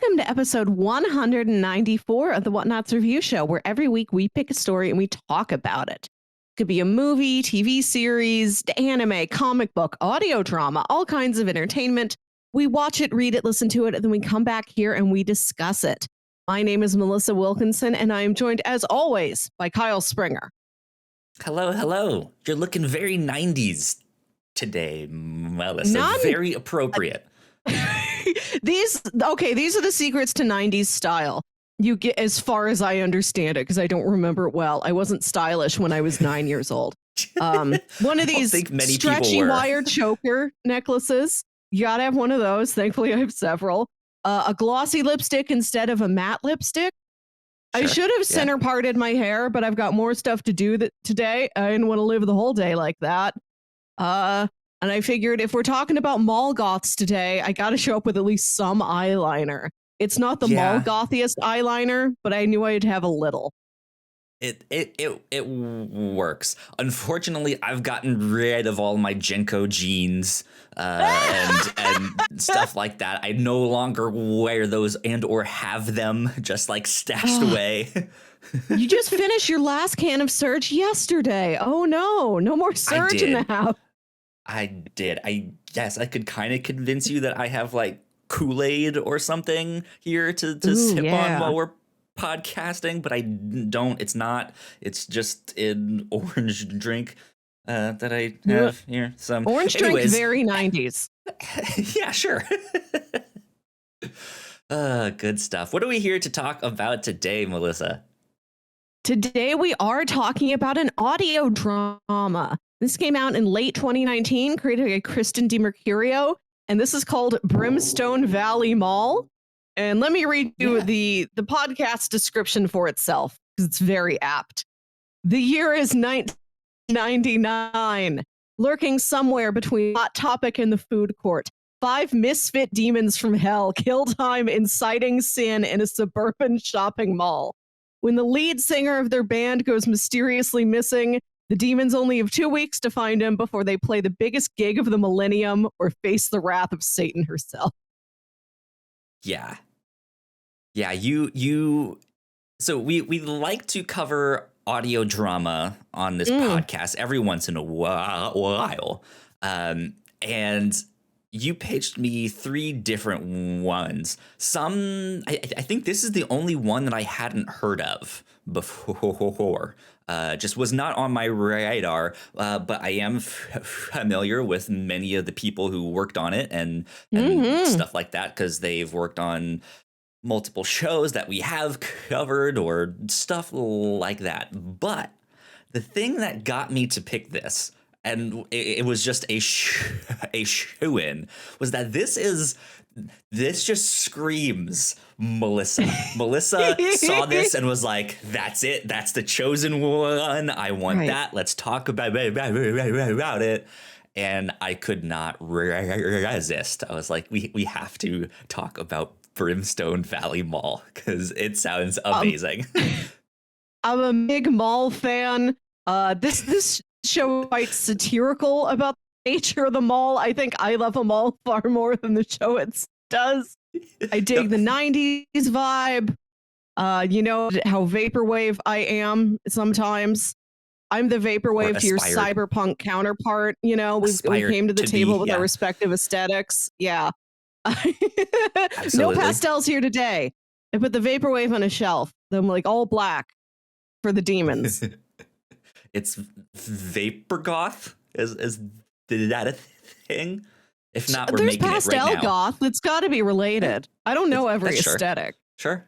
Welcome to episode 194 of the Whatnauts Review Show, where every week we pick a story and we talk about it. It could be a movie, TV series, anime, comic book, audio drama, all kinds of entertainment. We watch it, read it, listen to it, and then we come back here and we discuss it. My name is Melissa Wilkinson, and I am joined, as always, by Kyle Springer. Hello, hello. You're looking very 90s today, Melissa. Very appropriate. These are the secrets to 90s style. You get, as far as I understand it, because I don't remember it well. I wasn't stylish when I was 9 years old. One of these stretchy wire choker necklaces. You gotta have one of those. Thankfully, I have several. A glossy lipstick instead of a matte lipstick. Sure. I should have center parted my hair, but I've got more stuff to do today. I didn't want to live the whole day like that. And I figured if we're talking about mall goths today, I got to show up with at least some eyeliner. It's not the mall gothiest eyeliner, but I knew I'd have a little. It works. Unfortunately, I've gotten rid of all my Jenko jeans and stuff like that. I no longer wear those and or have them just like stashed away. You just finished your last can of Surge yesterday. Oh no more Surge in the house. I did. I could kind of convince you that I have like Kool-Aid or something here to sip on while we're podcasting, but I don't. It's not. It's just an orange drink that I have here. Some orange drink, very 90s. Yeah, sure. Good stuff. What are we here to talk about today, Melissa? Today we are talking about an audio drama. This came out in late 2019, created by Kristen DiMercurio, and this is called Brimstone Valley Mall. And let me read you the podcast description for itself, because it's very apt. The year is 1999. Lurking somewhere between Hot Topic and the food court, 5 misfit demons from hell kill time inciting sin in a suburban shopping mall. When the lead singer of their band goes mysteriously missing, the demons only have 2 weeks to find him before they play the biggest gig of the millennium or face the wrath of Satan herself. Yeah. So we like to cover audio drama on this podcast every once in a while. And you pitched me 3 different ones. I think this is the only one that I hadn't heard of before. Just was not on my radar, but I am familiar with many of the people who worked on it and stuff like that, because they've worked on multiple shows that we have covered or stuff like that. But the thing that got me to pick this, and it was just a shoo-in, was that this just screams Melissa. Melissa saw this and was like, that's it. That's the chosen one. I want that. Let's talk about it. And I could not resist. I was like, we have to talk about Brimstone Valley Mall because it sounds amazing. I'm a big mall fan. This show quite satirical about the nature of the mall. I think I love a mall far more than the show it does. I dig the 90s vibe. You know how vaporwave I am sometimes. I'm the vaporwave to your cyberpunk counterpart. You know, we came to the table with our respective aesthetics. Yeah. No pastels here today. I put the vaporwave on a shelf. I'm like all black for the demons. It's vapor goth? Is that a thing? If not, we're making it right now. There's pastel goth. It's got to be related. I don't know every aesthetic. Sure.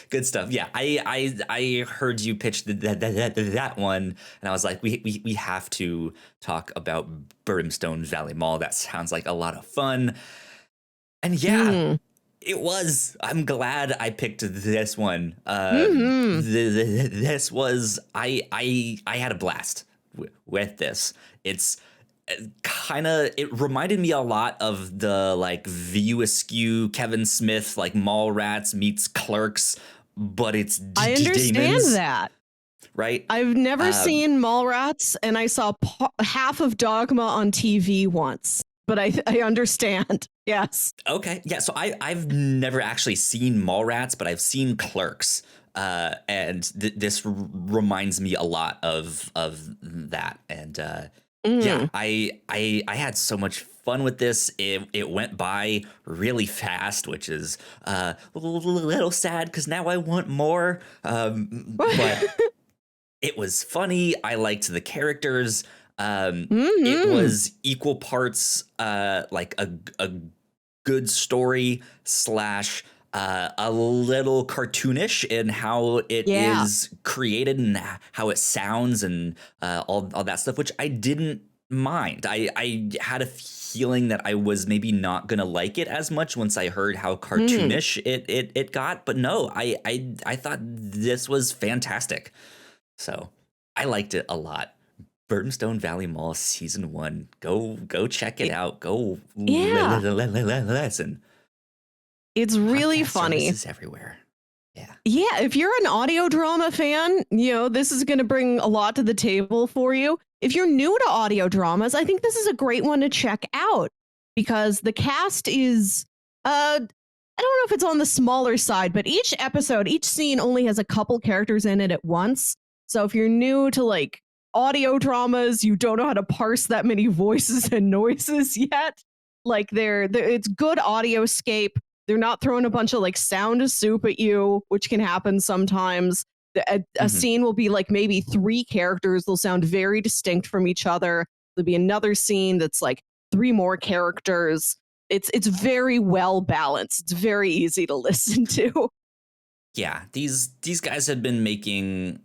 Good stuff. Yeah, I heard you pitch that one, and I was like, we have to talk about Brimstone Valley Mall. That sounds like a lot of fun. And it was. I'm glad I picked this one. This was I had a blast with this. It's it reminded me a lot of the like View Askew Kevin Smith like Mallrats meets Clerks, but it's I understand demons, that. Right? I've never seen Mallrats, and I saw half of Dogma on TV once. but I understand. Yes. Okay. Yeah. So I've never actually seen Mallrats, but I've seen Clerks. And this reminds me a lot of that. And yeah, Mm. I had so much fun with this. It went by really fast, which is a little sad because now I want more. But it was funny. I liked the characters. It Hmm. was equal parts like a good story slash a little cartoonish in how it Yeah. is created and how it sounds and all that stuff, which I didn't mind. I had a feeling that I was maybe not gonna like it as much once I heard how Mm. cartoonish it got, but no, I thought this was fantastic. So I liked it a lot. Brimstone Valley Mall season 1. Go check it Y- out. Go Yeah. listen. It's really Podcast funny. services everywhere. Yeah. Yeah, if you're an audio drama fan, this is going to bring a lot to the table for you. If you're new to audio dramas, I think this is a great one to check out because the cast is I don't know if it's on the smaller side, but each episode, each scene only has a couple characters in it at once. So if you're new to like audio dramas, you don't know how to parse that many voices and noises yet. Like it's good audioscape. They're not throwing a bunch of like sound soup at you, which can happen sometimes. A Hmm. scene will be like maybe three characters. They'll sound very distinct from each other. There'll be another scene that's like three more characters. It's very well balanced. It's very easy to listen to. Yeah, these guys have been making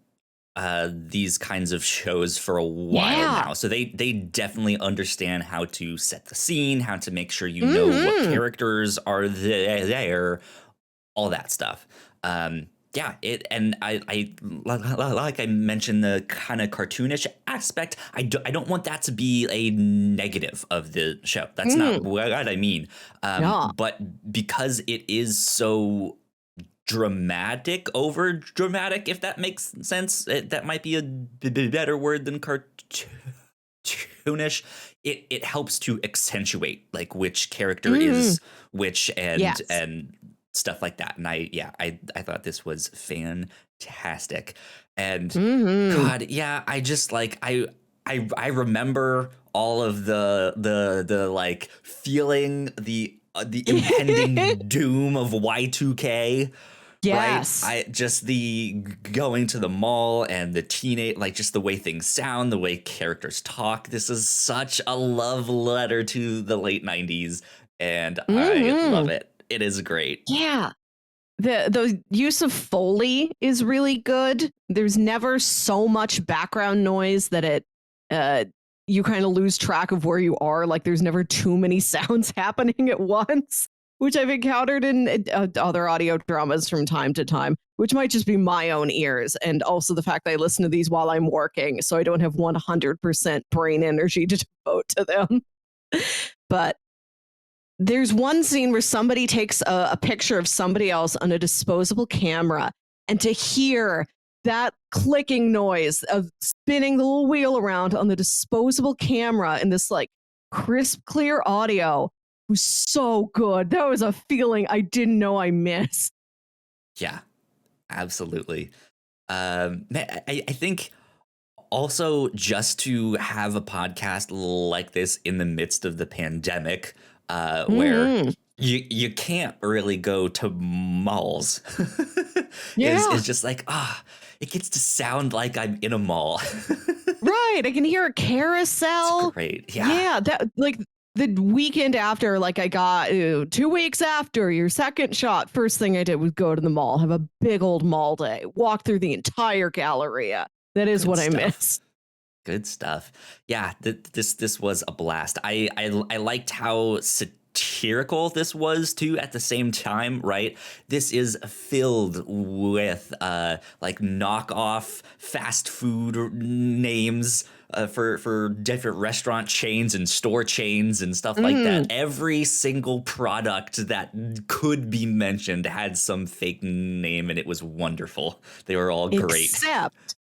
these kinds of shows for a while Yeah. now. So they definitely understand how to set the scene, how to make sure you know what Hmm. characters are there, all that stuff. Yeah, it and I like I mentioned the kind of cartoonish aspect. I don't want that to be a negative of the show. That's not Hmm. what I mean. Yeah. But because it is so dramatic, over dramatic, if that makes sense, that might be a better word than cartoonish. It helps to accentuate like which character Hmm. is which Yes. and stuff like that. And I thought this was fantastic. And Hmm. God, yeah, I just like I remember all of the like feeling the impending doom of Y2K, right? Yes. I just the going to the mall and the teenage, like just the way things sound, the way characters talk. This is such a love letter to the late 90s and I love Hmm. it. It is great. Yeah. The use of Foley is really good. There's never so much background noise that it uh you kind of lose track of where you are. Like there's never too many sounds happening at once, which I've encountered in other audio dramas from time to time, which might just be my own ears and also the fact that I listen to these while I'm working, so I don't have 100% brain energy to devote to them. But there's one scene where somebody takes a picture of somebody else on a disposable camera, and to hear that clicking noise of spinning the little wheel around on the disposable camera in this like crisp, clear audio was so good. That was a feeling I didn't know I missed. Yeah, absolutely. I think also just to have a podcast like this in the midst of the pandemic, where Hmm. you can't really go to malls, is Yeah, just like it gets to sound like I'm in a mall. right. I can hear a It's carousel. great. Yeah. Yeah, that like the weekend after, like I got 2 weeks after your second shot. First thing I did was go to the mall, have a big old mall day, walk through the entire Galleria. That is Good what I stuff. miss. Good stuff. Yeah, this was a blast. I liked how satirical this was too at the same time, right? This is filled with like knockoff fast food names for different restaurant chains and store chains and stuff like that. Mm, Every single product that could be mentioned had some fake name and it was wonderful. They were all great. except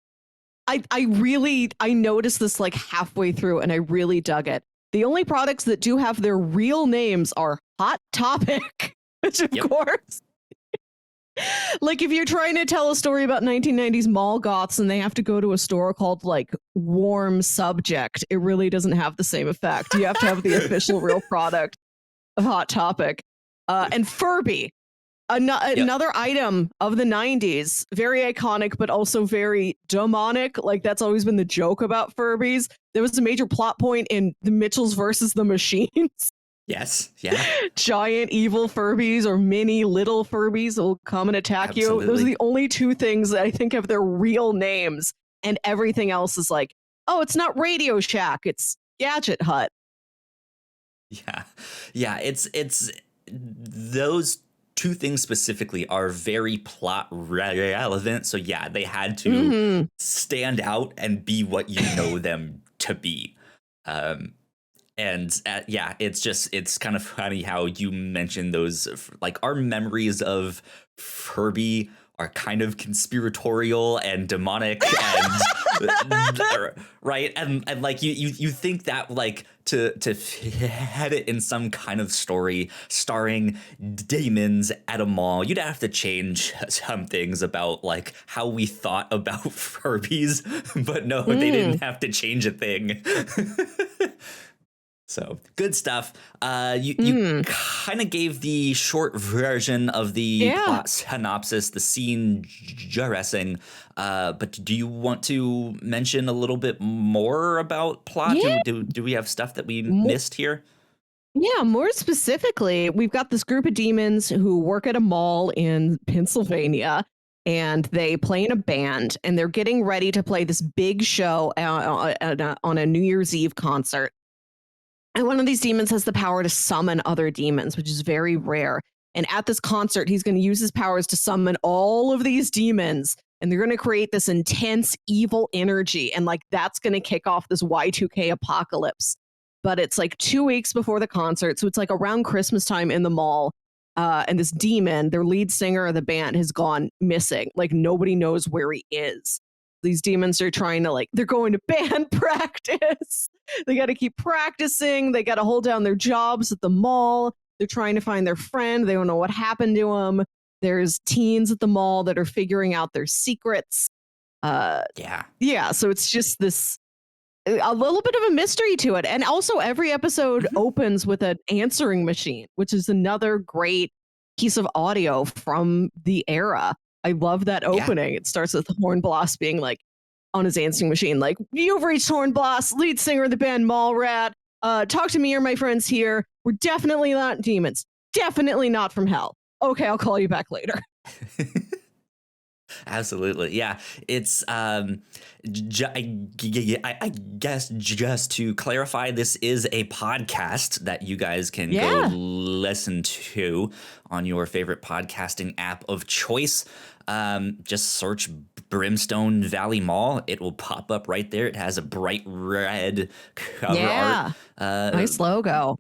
I noticed this like halfway through, and I really dug it. The only products that do have their real names are Hot Topic, which of course, like if you're trying to tell a story about 1990s mall goths and they have to go to a store called like Warm Subject, it really doesn't have the same effect. You have to have the official real product of Hot Topic. And Furby, another item of the 90s, very iconic, but also very demonic. Like that's always been the joke about Furbies. There was a major plot point in the Mitchells versus the Machines. Yes. Yeah. Giant evil Furbies or mini little Furbies will come and attack you. Those are the only two things that I think have their real names. And everything else is like, oh, it's not Radio Shack, it's Gadget Hut. Yeah. Yeah. It's those two things specifically are very plot relevant. So yeah, they had to stand out and be what you know them to be. Yeah, it's kind of funny how you mentioned those, like our memories of Furby are kind of conspiratorial and demonic and right. And like you think that like to have it in some kind of story starring demons at a mall, you'd have to change some things about like how we thought about Furbies, but no, they didn't have to change a thing. So good stuff. You kind of gave the short version of the plot synopsis, the scene dressing. But do you want to mention a little bit more about plot? Yeah. Do we have stuff that we missed here? Yeah, more specifically, we've got this group of demons who work at a mall in Pennsylvania, and they play in a band, and they're getting ready to play this big show on a New Year's Eve concert. And one of these demons has the power to summon other demons, which is very rare. And at this concert, he's going to use his powers to summon all of these demons. And they're going to create this intense evil energy. And like that's going to kick off this Y2K apocalypse. But it's like 2 weeks before the concert. So it's like around Christmas time in the mall. And this demon, their lead singer of the band, has gone missing. Like nobody knows where he is. These demons are trying to they're going to band practice. They got to keep practicing. They got to hold down their jobs at the mall. They're trying to find their friend. They don't know what happened to him. There's teens at the mall that are figuring out their secrets. Yeah. So it's just this, a little bit of a mystery to it. And also every episode opens with an answering machine, which is another great piece of audio from the era. I love that opening. It starts with Hornbloss being like on his answering machine, like, "You've reached Hornbloss, lead singer of the band Mallrat. Talk to me or my friends here. We're definitely not demons. Definitely not from hell. Okay, I'll call you back later." Absolutely. Yeah. It's I guess just to clarify, this is a podcast that you guys can go listen to on your favorite podcasting app of choice. Just search Brimstone Valley Mall. It will pop up right there. It has a bright red cover art. Nice logo.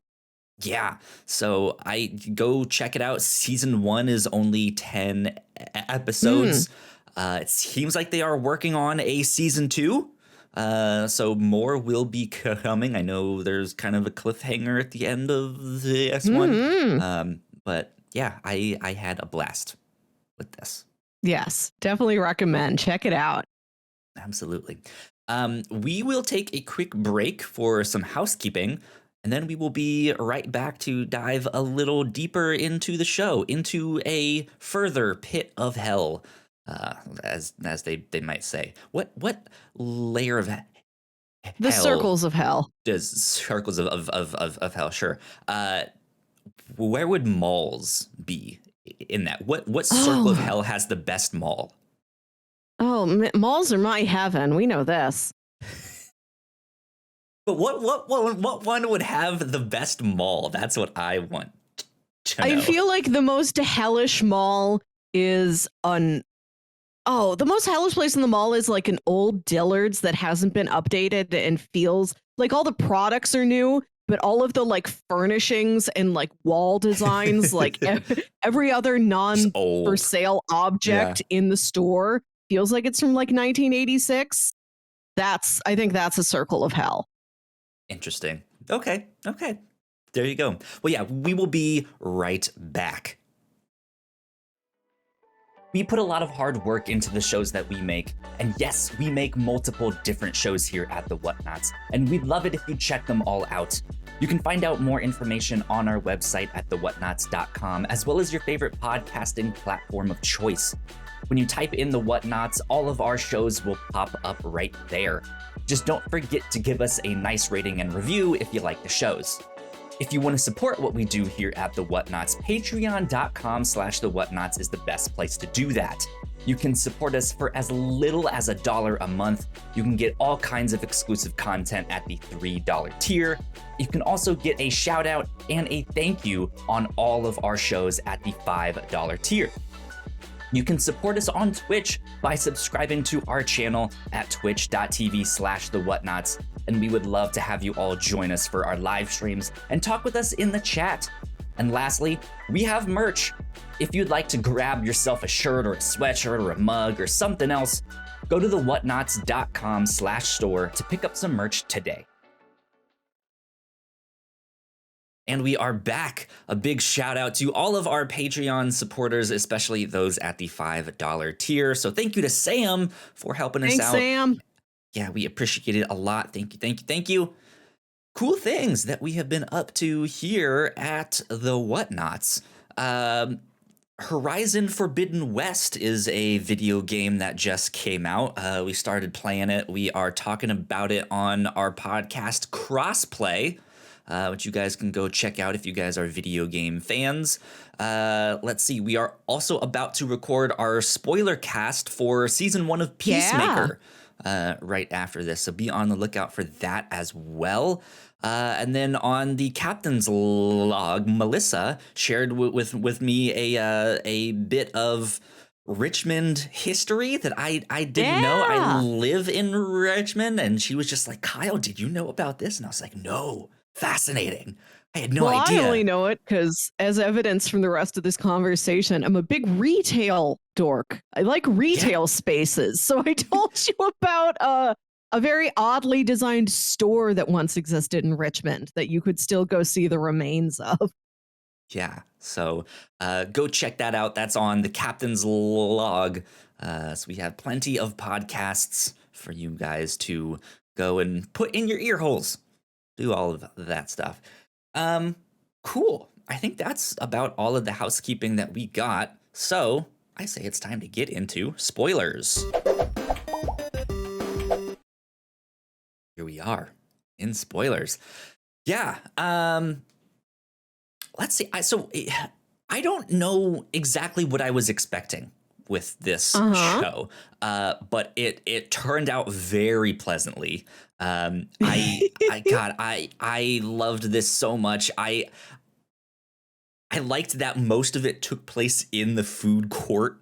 Yeah. So I go check it out. Season 1 is only 10 episodes. It seems like they are working on a season 2. So more will be coming. I know there's kind of a cliffhanger at the end of this one. But yeah, I had a blast with this. Yes, definitely recommend. Check it out. Absolutely. We will take a quick break for some housekeeping, and then we will be right back to dive a little deeper into the show, into a further pit of hell, as they might say. What layer of the hell circles of hell? Does circles of hell? Sure. Where would malls be in that? What circle of hell has the best mall? Oh, malls are my heaven. We know this. But what one would have the best mall? That's what I want to know. I feel like the most hellish mall is the most hellish place in the mall is like an old Dillard's that hasn't been updated and feels like all the products are new, but all of the like furnishings and like wall designs, like every other non for sale object in the store feels like it's from like 1986. I think that's a circle of hell. Interesting. Okay. Okay. There you go. Well, yeah, we will be right back. We put a lot of hard work into the shows that we make, and yes, we make multiple different shows here at the Whatnauts, and we'd love it if you check them all out. You can find out more information on our website at thewhatnauts.com, as well as your favorite podcasting platform of choice. When you type in the Whatnauts, all of our shows will pop up right there. Just don't forget to give us a nice rating and review if you like the shows. If you want to support what we do here at The Whatnauts, patreon.com/The Whatnauts is the best place to do that. You can support us for as little as $1 a month. You can get all kinds of exclusive content at the $3 tier. You can also get a shout out and a thank you on all of our shows at the $5 tier. You can support us on Twitch by subscribing to our channel at twitch.tv/The Whatnauts, and we would love to have you all join us for our live streams and talk with us in the chat. And lastly, we have merch. If you'd like to grab yourself a shirt or a sweatshirt or a mug or something else, go to thewhatnauts.com/store to pick up some merch today. And we are back. A big shout out to all of our Patreon supporters, especially those at the $5 tier. So thank you to Sam for helping us out. Thanks, Sam. Yeah, we appreciate it a lot. Thank you, thank you, thank you. Cool things that we have been up to here at the Whatnauts. Horizon Forbidden West is a video game that just came out. We started playing it. We are talking about it on our podcast Crossplay, which you guys can go check out if you guys are video game fans. Let's see. We are also about to record our spoiler cast for season 1 of Peacemaker right after this. So be on the lookout for that as well. And then on the captain's log, Melissa shared with me a bit of Richmond history that I didn't know. I live in Richmond, and she was just like, Kyle, did you know about this? And I was like, no. Fascinating. I had no idea. I only know it because, as evidence from the rest of this conversation, I'm a big retail dork. I like retail spaces. So I told you about a very oddly designed store that once existed in Richmond that you could still go see the remains of. Yeah. So go check that out. That's on the captain's log. So we have plenty of podcasts for you guys to go and put in your ear holes. Do all of that stuff. Cool. I think that's about all of the housekeeping that we got. So I say it's time to get into spoilers. Here we are in spoilers. Yeah. Let's see. I don't know exactly what I was expecting with this show, but it turned out very pleasantly. I loved this so much. I liked that most of it took place in the food court.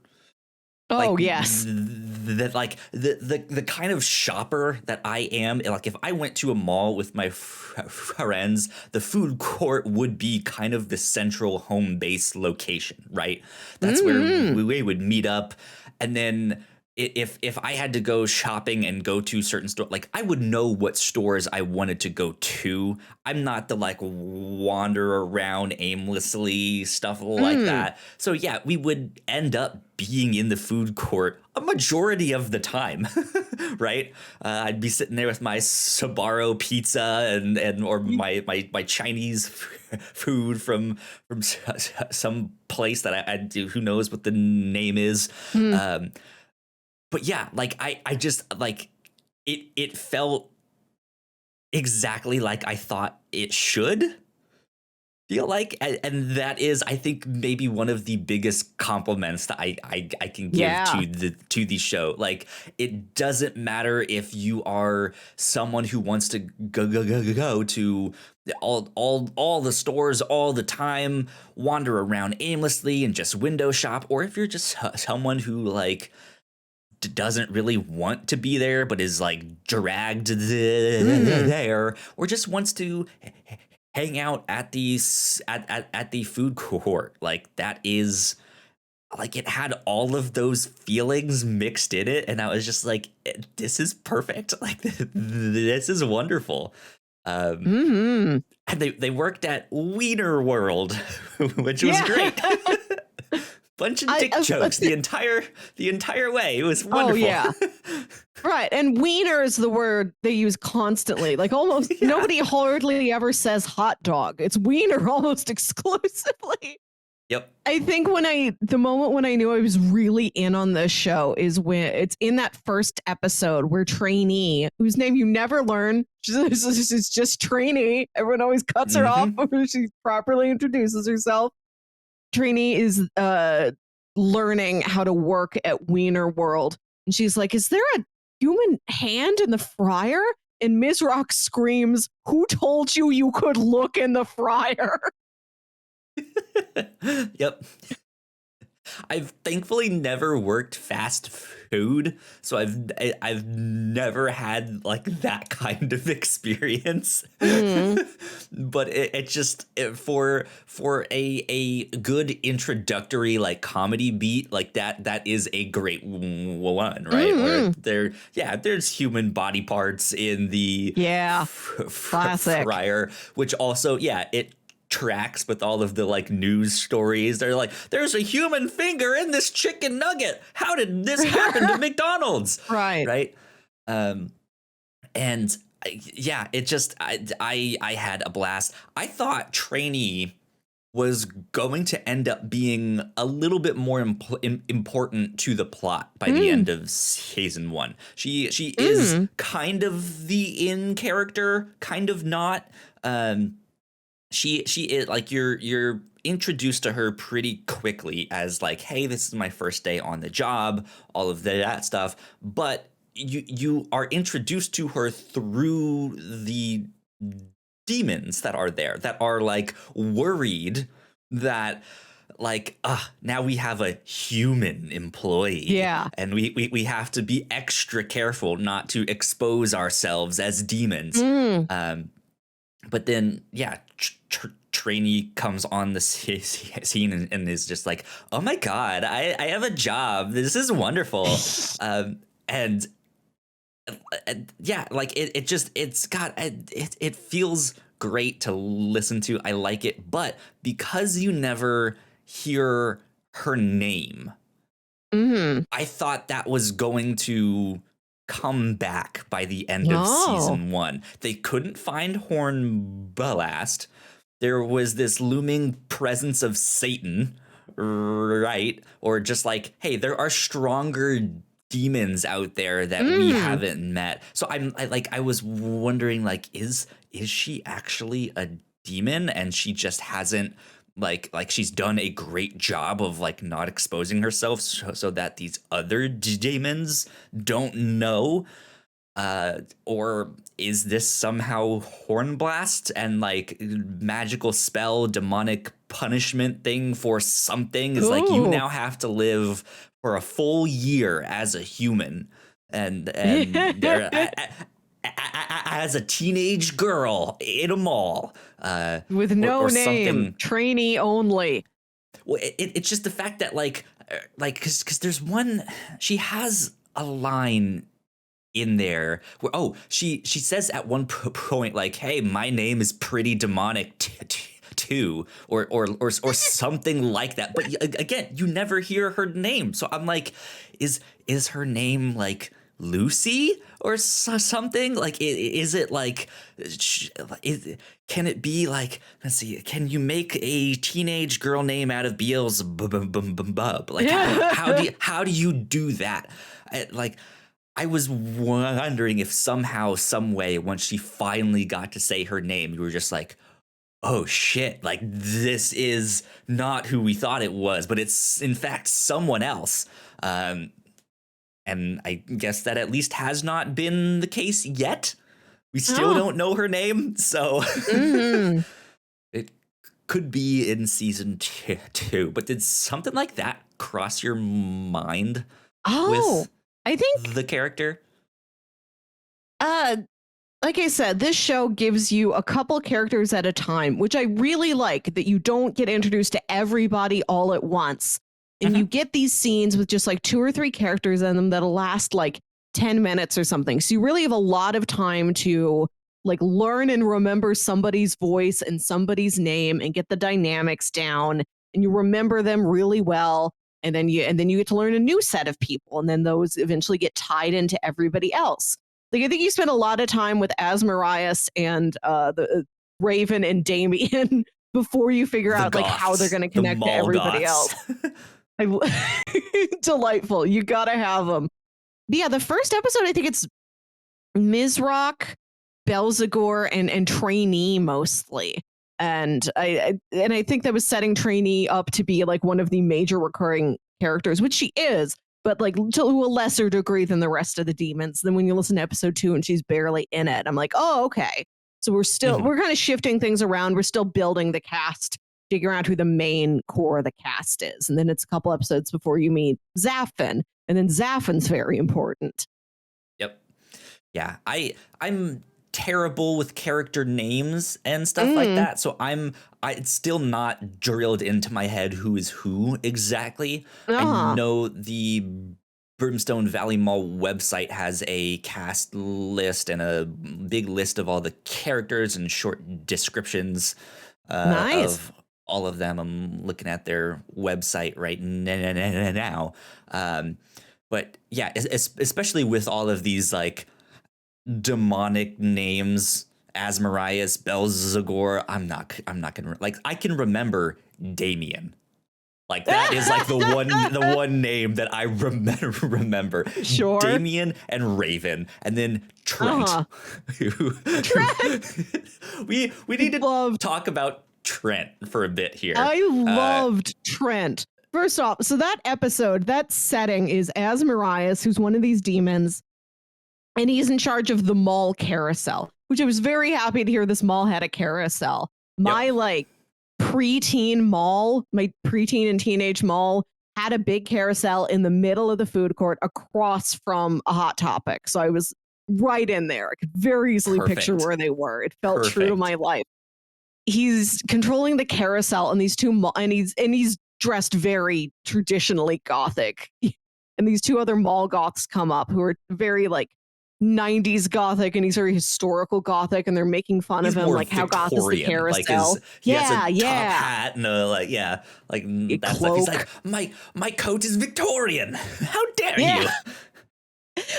Oh, like, yes. That like the kind of shopper that I am, like if I went to a mall with my friends, the food court would be kind of the central home base location, right? That's where we would meet up. And then if I had to go shopping and go to certain stores, like I would know what stores I wanted to go to. I'm not the like wander around aimlessly stuff like that. So yeah, we would end up being in the food court a majority of the time, right? I'd be sitting there with my Sbarro pizza and or my Chinese food from some place that I do, who knows what the name is. But yeah, like I just like it felt exactly like I thought it should feel like, and that is, I think, maybe one of the biggest compliments that I can give to the show. Like, it doesn't matter if you are someone who wants to go to all the stores all the time, wander around aimlessly and just window shop, or if you're just someone who like doesn't really want to be there but is like dragged there, or just wants to hang out at the food court. Like, that is like, it had all of those feelings mixed in it, and I was just like, this is perfect. Like, this is wonderful. Mm-hmm. And they worked at Wiener World, which was great. Bunch of dick jokes the entire way. It was wonderful. Oh yeah. Right. And wiener is the word they use constantly. Like almost nobody hardly ever says hot dog. It's wiener almost exclusively. Yep. I think the moment when I knew I was really in on this show is when it's in that first episode where Trainee, whose name you never learn, she's just Trainee. Everyone always cuts her off before she properly introduces herself. Trainee is learning how to work at Wiener World. And she's like, is there a human hand in the fryer? And Ms. Rock screams, who told you could look in the fryer? Yep. I've thankfully never worked fast food, so I've never had like that kind of experience. But it just for a good introductory like comedy beat like that is a great one, right? Where there's human body parts in the classic fryer, which also it tracks with all of the like news stories. They're like, there's a human finger in this chicken nugget. How did this happen to McDonald's? Right. And it just I had a blast. I thought Trainee was going to end up being a little bit more important to the plot by the end of season 1. She is kind of the in character, kind of not. She is like you're introduced to her pretty quickly as like, hey, this is my first day on the job, all of that stuff. But you are introduced to her through the demons that are there, that are like worried that like, now we have a human employee. Yeah. And we have to be extra careful not to expose ourselves as demons. But then, Trainee comes on the scene and is just like, oh my God, I have a job. This is wonderful. And like it feels great to listen to. I like it. But because you never hear her name, I thought that was going to come back by the end of season 1. They couldn't find Hornblast. There was this looming presence of Satan, right? Or just like, hey, there are stronger demons out there that we haven't met. So I was wondering, like, is she actually a demon and she just hasn't like she's done a great job of like not exposing herself so that these other demons don't know, or is this somehow Hornblast and like magical spell demonic punishment thing for something is like you now have to live for a full year as a human and there as a teenage girl in a mall with no or name, something. Trainee only. Well, it's just the fact that like because there's one, she has a line in there where she says at one point like, hey, my name is pretty demonic too, or something like that. But again, you never hear her name, so I'm like, is her name like Lucy or something? Like, is it like, can it be like, let's see, can you make a teenage girl name out of Beelzebub? Like, how do you do that? I was wondering if somehow, some way, once she finally got to say her name, you were just like, oh shit, like this is not who we thought it was, but it's in fact someone else. And I guess that at least has not been the case yet. We still don't know her name, so it could be in season 2. But did something like that cross your mind? With I think the character? Like I said, this show gives you a couple characters at a time, which I really like, that you don't get introduced to everybody all at once. And you get these scenes with just like 2 or 3 characters in them that'll last like 10 minutes or something. So you really have a lot of time to like learn and remember somebody's voice and somebody's name and get the dynamics down, and you remember them really well. And then you get to learn a new set of people, and then those eventually get tied into everybody else. Like I think you spend a lot of time with Asmarias and the Raven and Damien before you figure out like how they're going to connect to everybody else. Delightful. You got to have them. But yeah, the first episode, I think it's Mizrock, Belzegor, and Trainee mostly. And I think that was setting Trainee up to be like one of the major recurring characters, which she is, but like to a lesser degree than the rest of the demons. Then when you listen to episode 2 and she's barely in it, I'm like, oh, okay. So we're kind of shifting things around. We're still building the cast, figuring out who the main core of the cast is. And then it's a couple episodes before you meet Zaffin. And then Zaffin's very important. Yep. Yeah. I'm terrible with character names and stuff like that. So it's still not drilled into my head who is who exactly. I know the Brimstone Valley Mall website has a cast list and a big list of all the characters and short descriptions of all of them. I'm looking at their website right now. But yeah, especially with all of these like demonic names, Asmarias, Belzegor, I'm not gonna like. I can remember Damien. Like that is like the one name that I remember. Sure. Damien and Raven, and then Trent. Trent. we need to talk about Trent for a bit here. I loved Trent. First off, so that episode, that setting is Asmarias, who's one of these demons, and he's in charge of the mall carousel, which I was very happy to hear this mall had a carousel. My like preteen mall, my preteen and teenage mall had a big carousel in the middle of the food court across from a Hot Topic. So I was right in there. I could very easily picture where they were. It felt true to my life. He's controlling the carousel and these two and he's dressed very traditionally gothic. And these two other mall goths come up who are very like 90s gothic, and he's very historical gothic, and they're making fun of him like how goth is the carousel. He has a top hat and a that's cloak. He's like, my coat is Victorian. How dare you?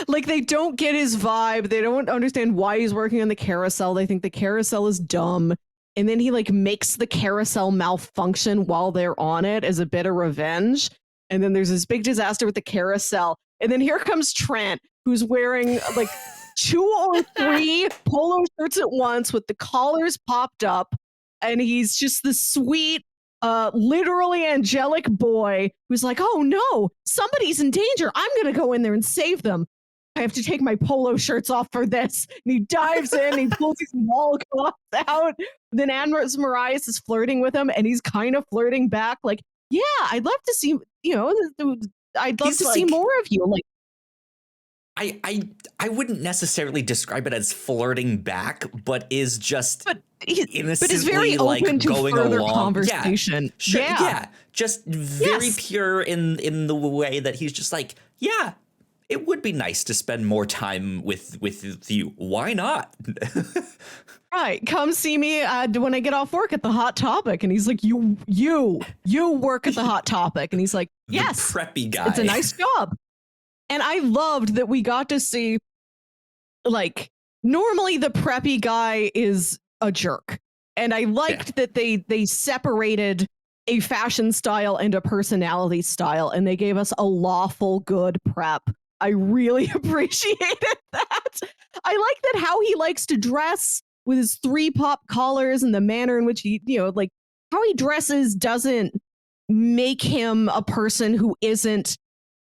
Like they don't get his vibe. They don't understand why he's working on the carousel. They think the carousel is dumb. And then he like makes the carousel malfunction while they're on it as a bit of revenge. And then there's this big disaster with the carousel. And then here comes Trent, who's wearing like 2 or 3 polo shirts at once with the collars popped up. And he's just the sweet, literally angelic boy who's like, oh no, somebody's in danger. I'm going to go in there and save them. I have to take my polo shirts off for this. And he dives in, he pulls his wall cloth out. Then Asmarias is flirting with him, and he's kind of flirting back like, yeah, I'd love to see, I'd love to see more of you. Like, I wouldn't necessarily describe it as flirting back, but is just innocently is very like open to going further along. Conversation. Just very pure in the way that he's just like, yeah, it would be nice to spend more time with you. Why not? Right, come see me when I get off work at the Hot Topic. And he's like, you work at the Hot Topic. And he's like, yes, the preppy guy. It's a nice job. And I loved that we got to see, like, normally the preppy guy is a jerk. And I liked that they separated a fashion style and a personality style, and they gave us a lawful good prep. I really appreciated that. I like that how he likes to dress with his 3 pop collars and the manner in which he, like how he dresses doesn't make him a person who isn't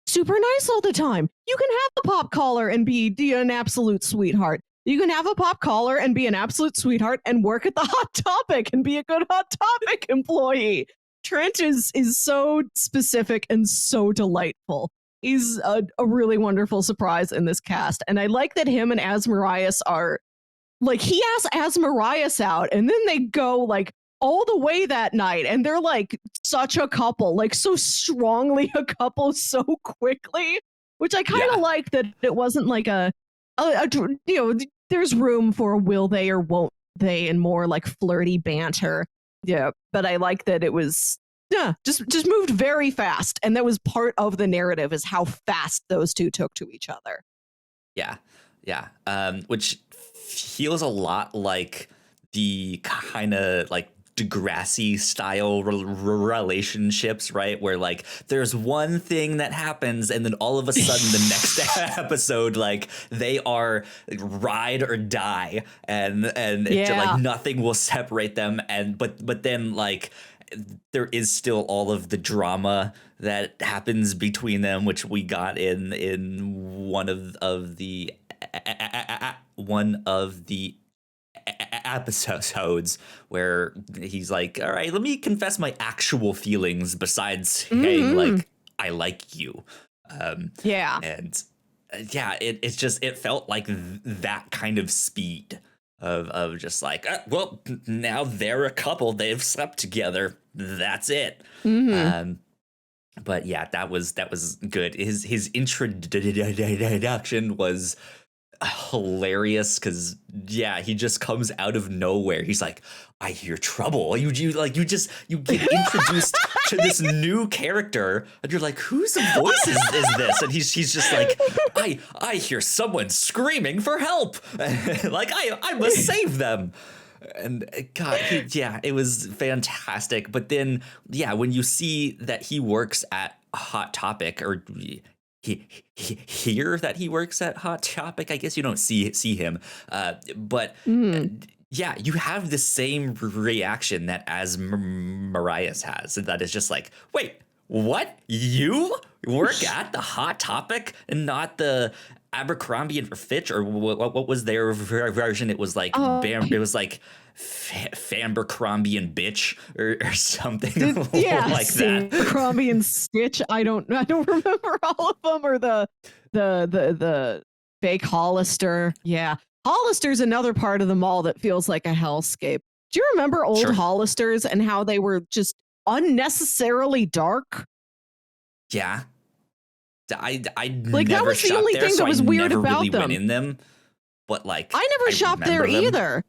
super nice all the time. You can have a pop collar and be an absolute sweetheart. You can have a pop collar and be an absolute sweetheart and work at the Hot Topic and be a good Hot Topic employee. Trent is so specific and so delightful. He's a really wonderful surprise in this cast. And I like that him and Asmarias are like, he asks Asmarias out and then they go like all the way that night. And they're like such a couple, like so strongly a couple so quickly, which I kind of like that it wasn't like there's room for will they or won't they and more like flirty banter. Yeah, but I like that it was just moved very fast, and that was part of the narrative is how fast those two took to each other. Yeah, yeah. Which feels a lot like the kind of like Degrassi style relationships, right? Where like there's one thing that happens, and then all of a sudden the next episode, like they are ride or die, and it's like nothing will separate them. And but then like there is still all of the drama that happens between them, which we got in one of the episodes where he's like, all right, let me confess my actual feelings besides saying like I like you. And it felt like that kind of speed of just like, well, now they're a couple, they've slept together, that's it. But yeah, that was good. His introduction was hilarious because he just comes out of nowhere. He's like, I hear trouble. You get introduced to this new character, and you're like, whose voice is this? And he's just like, I hear someone screaming for help. Like I must save them. And God, it was fantastic. But then, when you see that he works at Hot Topic, or he hear that he works at Hot Topic, I guess you don't see him, but you have the same reaction that as Marias has, and that is just like, wait, what? You work at the Hot Topic and not the Abercrombie and Fitch, or what was their version? It was like it was like Fambercrombie and Bitch or something like that. Abercrombie and Stitch. I don't remember all of them, or the fake Hollister. Yeah, Hollister's another part of the mall that feels like a hellscape. Do you remember old Hollisters and how they were just unnecessarily dark? Yeah. I like that was the only thing that was weird about really them. Went in them, but like I never shopped there either.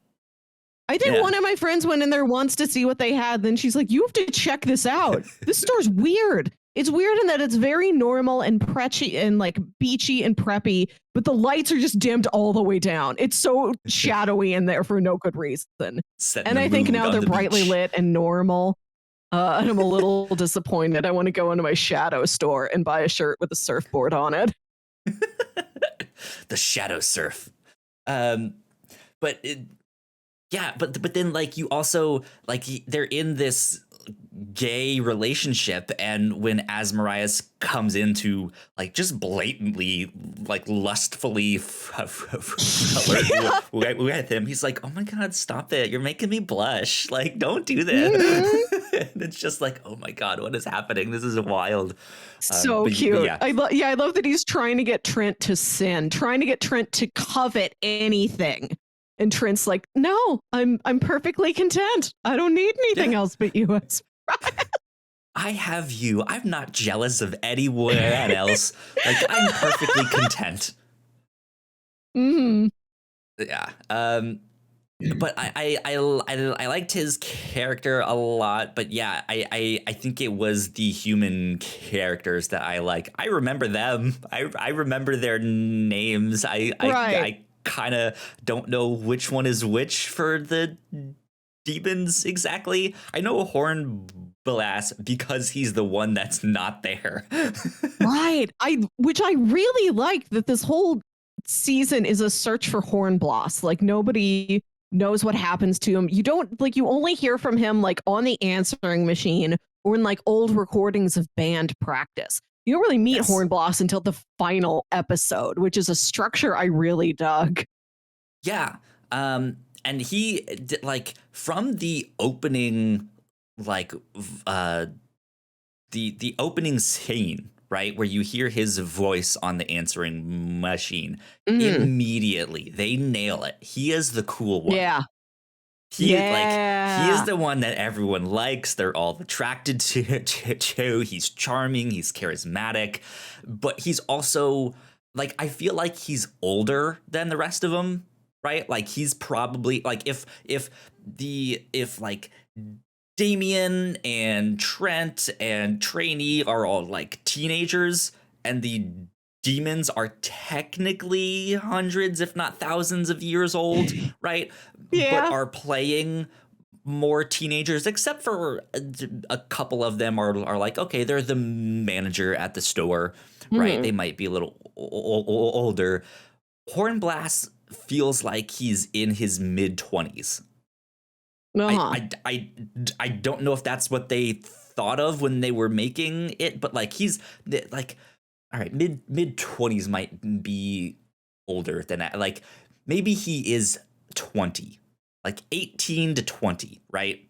I think one of my friends went in there once to see what they had. Then she's like, "You have to check this out. This store's weird. It's weird in that it's very normal and preachy and like beachy and preppy, but the lights are just dimmed all the way down. It's so shadowy in there for no good reason. And I think now they're brightly lit and normal." And I'm a little disappointed. I want to go into my shadow store and buy a shirt with a surfboard on it. The shadow surf. But then like you also like they're in this gay relationship, and when Asmarias comes into like just blatantly like lustfully flirt with him, he's like, oh my God, stop it, you're making me blush, like don't do that. And it's just like, oh my God, what is happening? This is wild. So cute. I love that he's trying to get Trent to sin, trying to get Trent to covet anything. And Trent's like, no, I'm perfectly content. I don't need anything else but you. I have you. I'm not jealous of anyone else. Like, I'm perfectly content. Yeah. But I liked his character a lot. But yeah, I think it was the human characters that I like. I remember them. I remember their names. I kind of don't know which one is which for the demons exactly. I know Hornblass because he's the one that's not there. Right. Which I really like that this whole season is a search for Hornblass. Like nobody knows what happens to him. You only hear from him like on the answering machine or in like old recordings of band practice. You don't really meet Hornblass until the final episode, which is a structure I really dug. Yeah. And he like from the opening, like the opening scene, right, where you hear his voice on the answering machine, immediately they nail it. He is the cool one. Yeah. He is the one that everyone likes. They're all attracted to. He's charming. He's charismatic, but he's also like, I feel like he's older than the rest of them. right? Like he's probably like if like Damien and Trent and Trainee are all like teenagers and the demons are technically hundreds if not thousands of years old, right? But Yeah. are playing more teenagers, except for a couple of them are like, okay, they're the manager at the store, right? Hmm. They might be a little older. Hornblast feels like he's in his mid 20s. Uh-huh. I don't know if that's what they thought of when they were making it, but like he's like, all right, mid 20s might be older than that. Like maybe he is 20, like 18 to 20, right?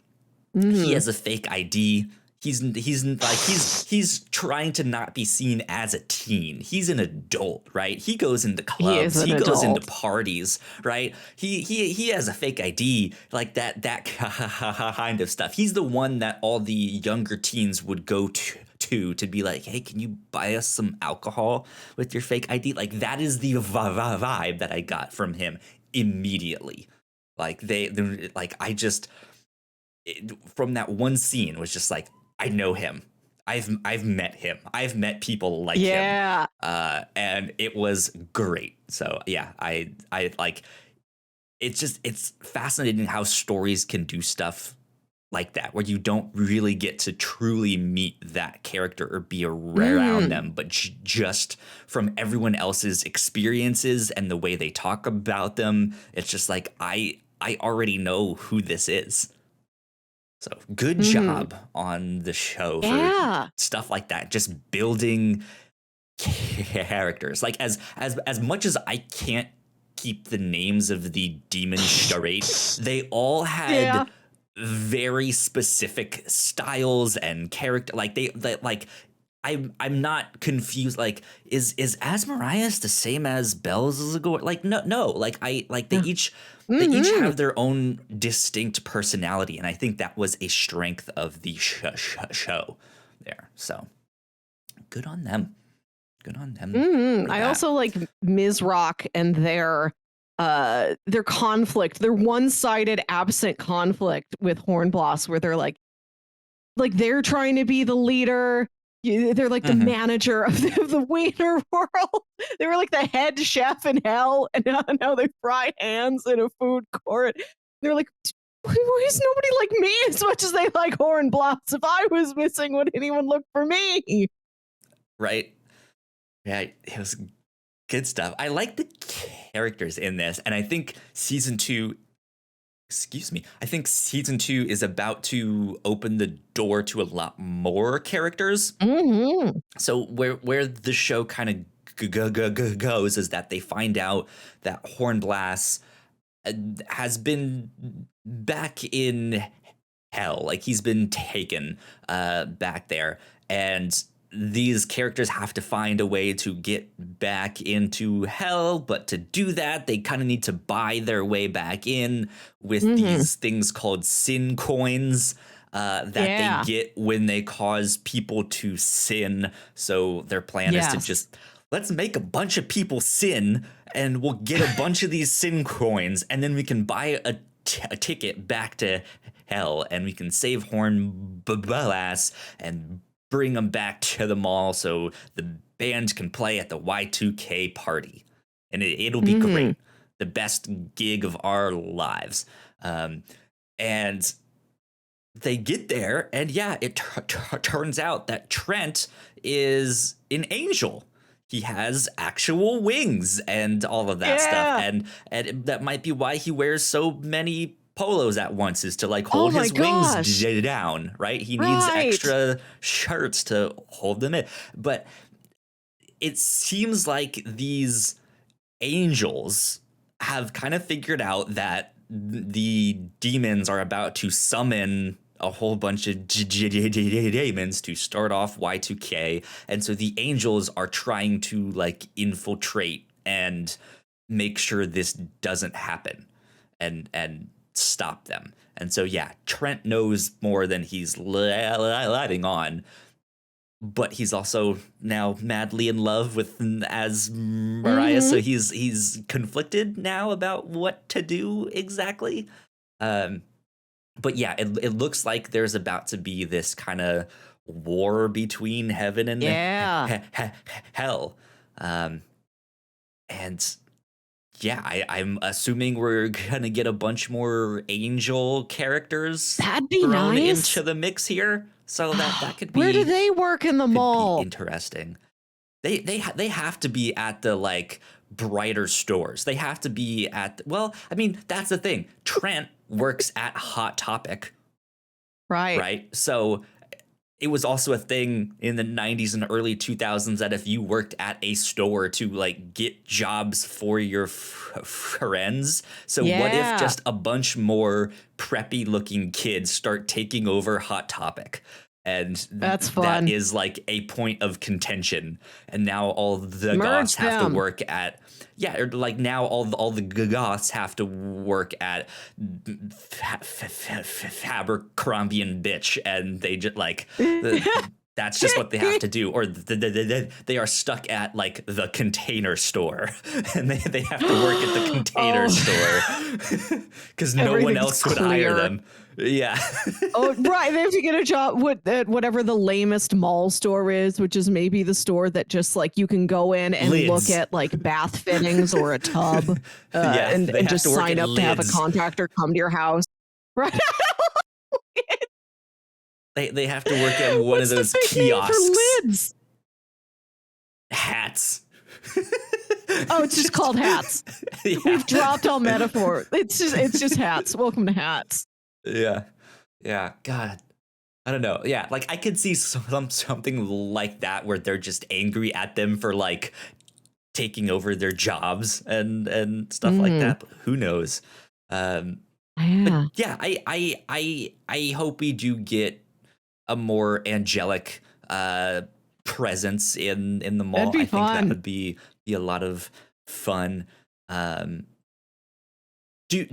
He Hmm. has a fake ID. He's trying to not be seen as a teen. He's an adult, right? He goes into He is clubs. an He goes into adult. parties, right? He has a fake ID, like that kind of stuff. He's the one that all the younger teens would go to be like, hey, can you buy us some alcohol with your fake ID? Like that is the vibe that I got from him immediately. Like they like I just from that one scene was just like I know him. I've met him. I've met people like him, Yeah. and it was great. So yeah, I like it's fascinating how stories can do stuff like that where you don't really get to truly meet that character or be around Mm. them, but just from everyone else's experiences and the way they talk about them, it's just like I already know who this is. So good Hmm. job on the show for Yeah. stuff like that. Just building characters. Like as much as I can't keep the names of the demons straight, they all Yeah. had very specific styles and character. Like they like I'm not confused. Like is Asmarias the same as Belzegor? Like no. Like I like they each Hmm. have their own distinct personality, and I think that was a strength of the show there. So good on them. Good on them Hmm. for I that. also like Ms. Rock and their conflict, their one-sided absent conflict with Hornbloss, where they're like they're trying to be the leader. They're like the Mm-hmm. manager of the wiener world. They were like the head chef in hell, and now they fry hands in a food court. They're like, why is nobody like me as much as they like Hornbloss? If I was missing, would anyone look for me? Right. Yeah, it was good stuff. I like the characters in this, and I think season two. Excuse me. I think season two is about to open the door to a lot more characters. Mm-hmm. So where the show kind of goes is that they find out that Hornblast has been back in hell, like he's been taken back there, and these characters have to find a way to get back into hell, but to do that they kind of need to buy their way back in with Mm-hmm. these things called sin coins that they Yeah. get when they cause people to sin. So their plan is to Yes. just let's make a bunch of people sin and we'll get a bunch of these sin coins and then we can buy a ticket back to hell and we can save Hornblast and bring them back to the mall so the band can play at the Y2K party. And it'll be Mm-hmm. great. The best gig of our lives. And they get there, and yeah, it turns out that Trent is an angel. He has actual wings and all of that stuff, Yeah. and that might be why he wears so many polos at once is to like Oh hold my his wings gosh. down, right? He needs Right. extra shirts to hold them in, but it seems like these angels have kind of figured out that the demons are about to summon a whole bunch of demons to start off Y2K. And so the angels are trying to like infiltrate and make sure this doesn't happen and stop them. And so yeah, Trent knows more than he's letting on. but he's also now madly in love with as Mariah, Mm-hmm. so he's conflicted now about what to do exactly. Um, but yeah, it looks like there's about to be this kind of war between heaven and Yeah. hell. Um, and yeah, I'm assuming we're gonna get a bunch more angel characters That'd be thrown nice. into the mix here, so that Where do they work in the could be mall? interesting. They have to be at the like brighter stores. They have to be at, well, I mean, that's the thing. Trent works at Hot Topic, Right. right? So it was also a thing in the 90s and early 2000s that if you worked at a store to like get jobs for your friends, so what if Yeah. just a bunch more preppy looking kids start taking over Hot Topic? And That's fun. that is like a point of contention, and now all the Merge goths have to them. work at, yeah, or like now all the goths have to work at Abercrombie and Bitch, and they just like that's just what they have to do, or they are stuck at like the Container Store, and they have to work at the Container Store because no one Everything's else would clear. hire them. Yeah. Oh, right. They have to get a job at whatever the lamest mall store is, which is maybe the store that just like you can go in and Lids. look at like bath fittings or a tub Yeah, and they have just to work sign at up to have a Lids. contractor come to your house. Right. They have to work at one What's of those the fake name kiosks. for Lids? Hats. Oh, it's just called hats. Yeah. We've dropped all metaphor. It's just hats. Welcome to hats. Yeah. Yeah. God. I don't know. Yeah. Like I could see something like that where they're just angry at them for like taking over their jobs and stuff like that. But who knows? Yeah. But yeah, I hope we do get a more angelic presence in the mall. That'd be I think fun. that would be a lot of fun. Do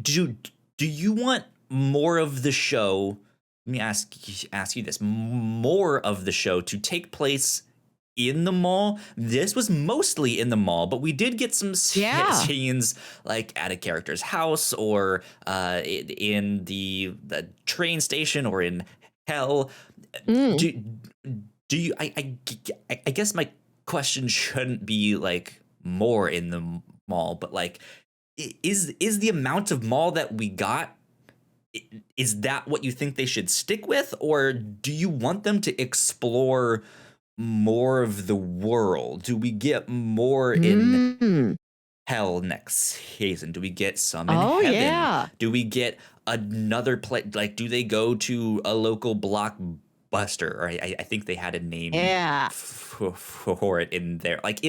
you want more of the show? Let me ask you this: more of the show to take place in the mall? This was mostly in the mall, but we did get some scenes like at a character's house or in the train station or in hell. Do you? I guess my question shouldn't be like more in the mall, but like, is the amount of mall that we got, is that what you think they should stick with, or do you want them to explore more of the world? Do we get more in hell next season? Do we get some in heaven? Yeah. Do we get another place? Like, do they go to a local blockbuster? Or I think they had a name for it in there. Like,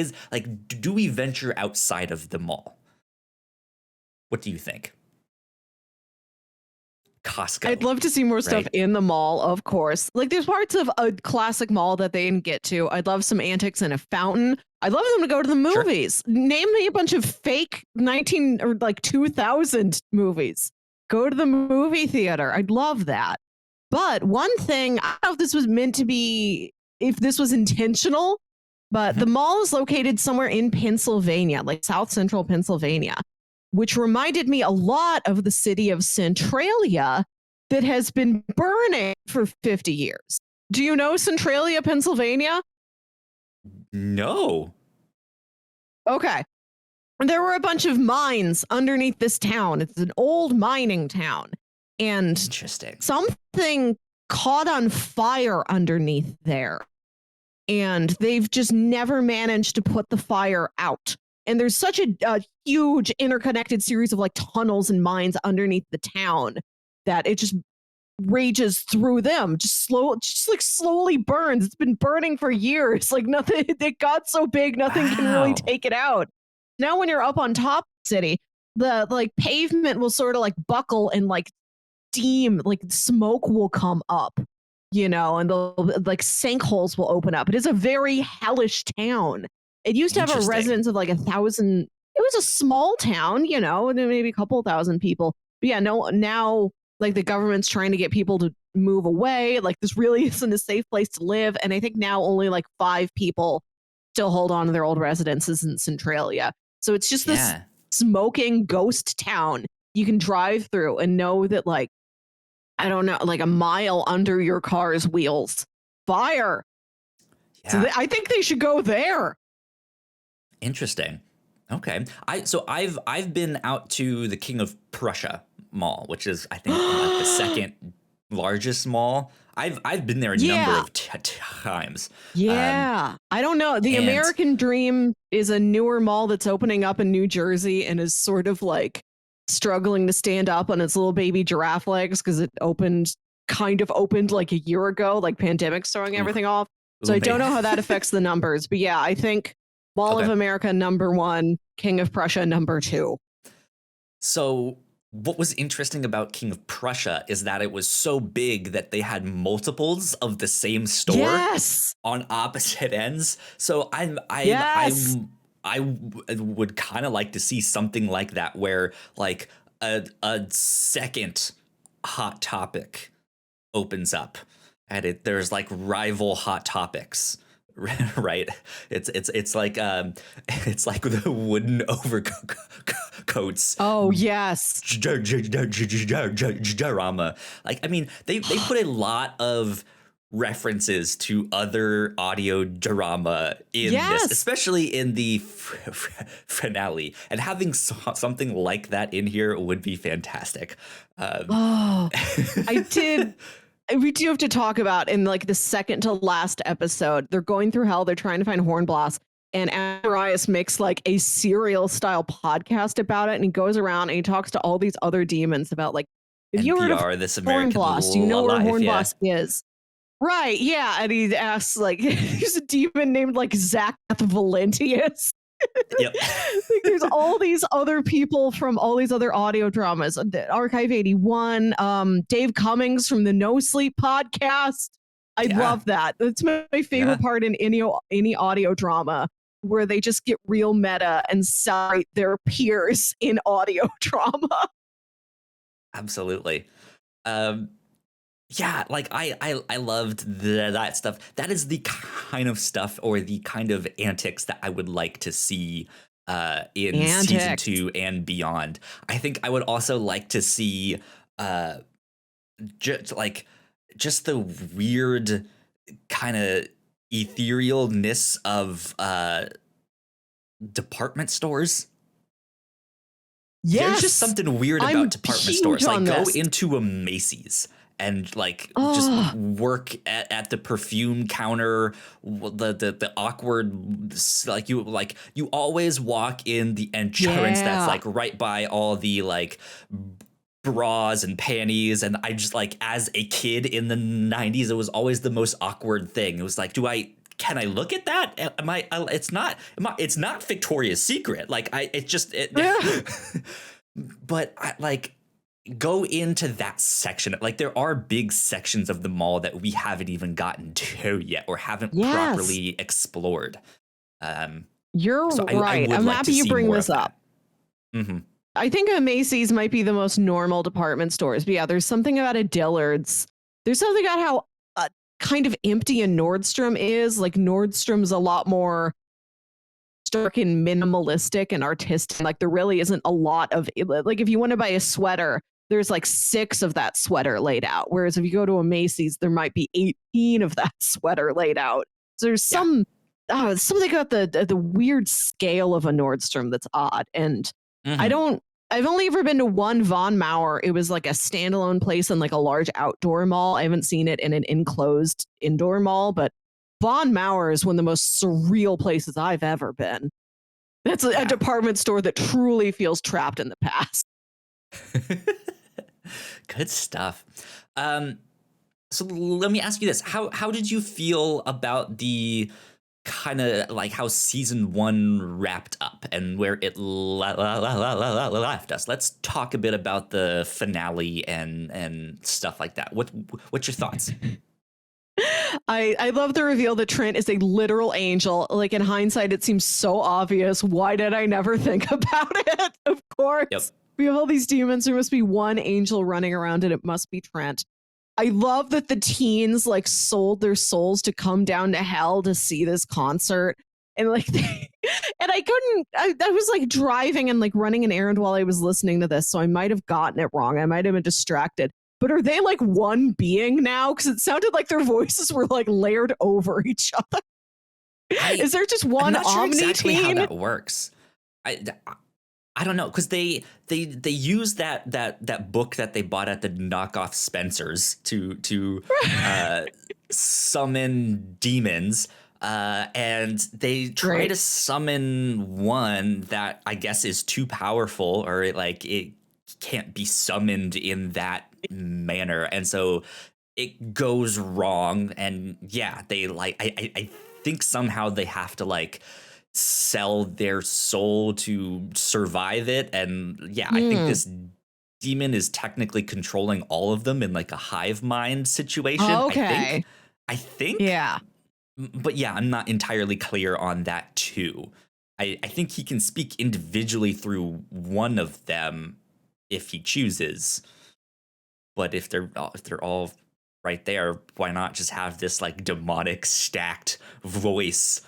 do we venture outside of the mall? What do you think? Costco. I'd love to see more stuff in the mall, of course. Like there's parts of a classic mall that they didn't get to. I'd love some antics in a fountain. I'd love them to go to the movies. Sure. Name me a bunch of fake 19 or like 2000 movies. Go to the movie theater. I'd love that. But one thing, I don't know if this was meant to be, if this was intentional, but the mall is located somewhere in Pennsylvania, like South Central Pennsylvania, which reminded me a lot of the city of Centralia that has been burning for 50 years. Do you know Centralia, Pennsylvania? No. Okay. There were a bunch of mines underneath this town. It's an old mining town. And interesting. Something caught on fire underneath there. And they've just never managed to put the fire out. And there's such a huge interconnected series of like tunnels and mines underneath the town that it just rages through them, just slowly burns. It's been burning for years. Like nothing, it got so big, nothing can really take it out. Now when you're up on top of the city, the like pavement will sort of like buckle and like steam, like smoke will come up, you know, and the like sinkholes will open up. It is a very hellish town. It used to have a residence of like 1,000. It was a small town, you know, and maybe a couple thousand people. But yeah, no, now Like the government's trying to get people to move away. Like this really isn't a safe place to live. And I think now only like 5 people still hold on to their old residences in Centralia. So it's just this Yeah. smoking ghost town you can drive through and know that, like, I don't know, like a mile under your car's wheels, fire. So Yeah. I think they should go there. Interesting. Okay. I've been out to the King of Prussia Mall, which is I think like the second largest mall. I've been there a number Yeah. of times. Yeah. I don't know. The And American Dream is a newer mall that's opening up in New Jersey and is sort of like struggling to stand up on its little baby giraffe legs because it kind of opened like a year ago, like pandemic's throwing ooh, everything off. So ooh, I don't man. know how that affects the numbers. But yeah, I think Mall of Okay. America number 1, King of Prussia number 2. So what was interesting about King of Prussia is that it was so big that they had multiples of the same store Yes. on opposite ends. So Yes. I would kind of like to see something like that where like a second Hot Topic opens up and there's like rival Hot Topics. Right, it's like the wooden overcoats. Oh, yes. Drama. Like, I mean, they put a lot of references to other audio drama in this, Yes. especially in the finale. And having something like that in here would be fantastic. Oh, I did. We do have to talk about in like the second to last episode. They're going through hell. They're trying to find Hornbloss, and Arias makes like a serial style podcast about it, and he goes around and he talks to all these other demons about like, if you heard of NPR, This American Hornbloss, do you know where Life, yeah. Hornbloss is? Right, yeah, and he asks like, there's a demon named like Zach Valentius. Yep. Like there's all these other people from all these other audio dramas. Archive 81, Dave Cummings from the No Sleep podcast. I Yeah. love that. That's my favorite part in any audio drama, where they just get real meta and cite their peers in audio drama. Absolutely. Yeah, like I loved that stuff. That is the kind of stuff or the kind of antics that I would like to see in season 2 and beyond. I think I would also like to see just the weird kind of etherealness of department stores. Yes. There's just something weird I'm about department stores. Like go this. into a Macy's and like just work at the perfume counter, the awkward, like you always walk in the entrance that's like right by all the like bras and panties, and I just like as a kid in the 90s it was always the most awkward thing. It was like, can I look at that? It's not Victoria's Secret. Like but I like go into that section. Like there are big sections of the mall that we haven't even gotten to yet or haven't properly explored. You're so right. I'm happy you bring this up. Mm-hmm. I think a Macy's might be the most normal department stores. But yeah, there's something about a Dillard's. There's something about how kind of empty a Nordstrom is. Like Nordstrom's a lot more stark and minimalistic and artistic. Like there really isn't a lot of, like if you want to buy a sweater, there's like 6 of that sweater laid out. Whereas if you go to a Macy's, there might be 18 of that sweater laid out. So there's something about the weird scale of a Nordstrom that's odd. And I've only ever been to one Von Maur. It was like a standalone place in like a large outdoor mall. I haven't seen it in an enclosed indoor mall, but Von Maur is one of the most surreal places I've ever been. That's a department store that truly feels trapped in the past. Good stuff. So let me ask you this. How did you feel about the kind of like how season 1 wrapped up and where it left us? Let's talk a bit about the finale and stuff like that. What's your thoughts? I love the reveal that Trent is a literal angel. Like in hindsight, it seems so obvious. Why did I never think about it? Of course. Yep. We have all these demons. There must be one angel running around, and it must be Trent. I love that the teens like sold their souls to come down to hell to see this concert. And like, and I was like driving and like running an errand while I was listening to this. So I might have gotten it wrong. I might have been distracted. But are they like one being now? Because it sounded like their voices were like layered over each other. Is there just one I'm not sure Omni exactly teen? how that works. I don't know, because they use that book that they bought at the knockoff Spencer's to summon demons, and they try to summon one that I guess is too powerful, or it can't be summoned in that manner, and so it goes wrong. And yeah, they I think somehow they have to like sell their soul to survive it. And yeah, I think this demon is technically controlling all of them in like a hive mind situation. Okay. I think. Yeah. But yeah, I'm not entirely clear on that too. I think he can speak individually through one of them if he chooses. But if they're all right there, why not just have this like demonic stacked voice?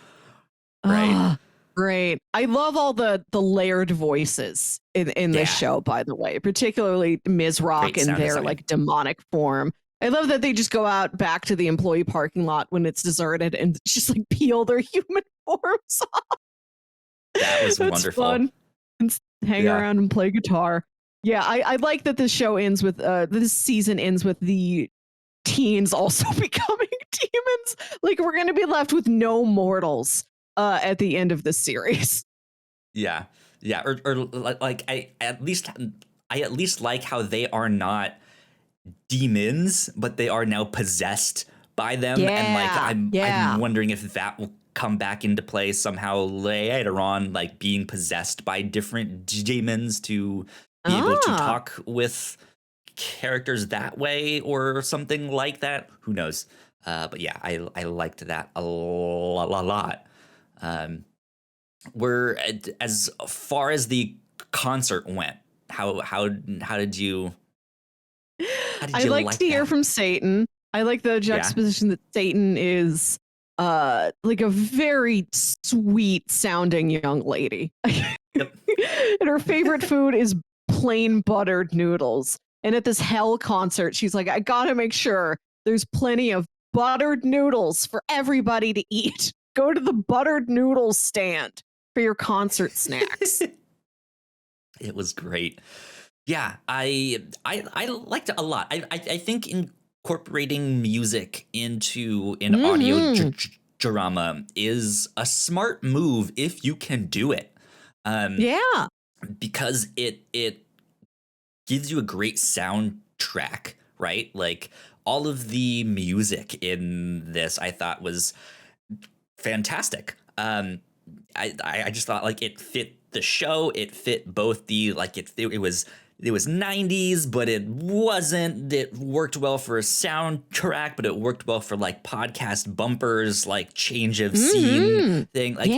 Right. Great. I love all the layered voices in this show, by the way, particularly Ms. Rock in their like demonic form. I love that they just go out back to the employee parking lot when it's deserted and just like peel their human forms off. That was wonderful. Fun. And hang around and play guitar. Yeah, I like that this show ends with this season ends with the teens also becoming demons. Like we're gonna be left with no mortals at the end of the series. Yeah. Or like I at least like how they are not demons, but they are now possessed by them. And like I'm wondering if that will come back into play somehow later on, like being possessed by different demons to be able to talk with characters that way or something like that. Who knows? But yeah, I liked that a lot. We're as far as the concert went. How did you? I like to hear from Satan. I like the juxtaposition that Satan is like a very sweet sounding young lady. Yep. And her favorite food is plain buttered noodles. And at this hell concert, she's like, I gotta make sure there's plenty of buttered noodles for everybody to eat. Go to the buttered noodles stand for your concert snacks. It was great. Yeah, I liked it a lot. I think incorporating music into an audio drama is a smart move if you can do it. Because it gives you a great soundtrack, right? Like all of the music in this I thought was fantastic. I just thought like it fit the show. It fit both the like it was 90s, but it wasn't. It worked well for a soundtrack, but it worked well for like podcast bumpers, like change of scene thing. Like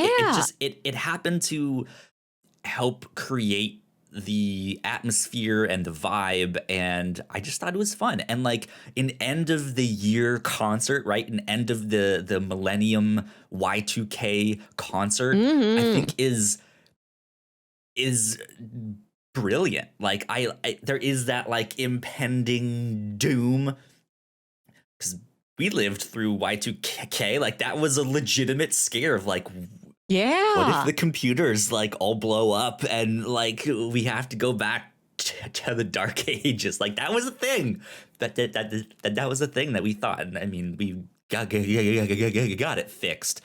it happened to help create the atmosphere and the vibe, and I just thought it was fun. And like an end of the year concert, right? An end of the millennium Y2K concert, I think is brilliant. Like I there is that like impending doom, because we lived through Y2K. Like that was a legitimate scare of like, what if the computers like all blow up and like we have to go back to the dark ages? Like that was a thing. That was a thing that we thought. And I mean, we got it fixed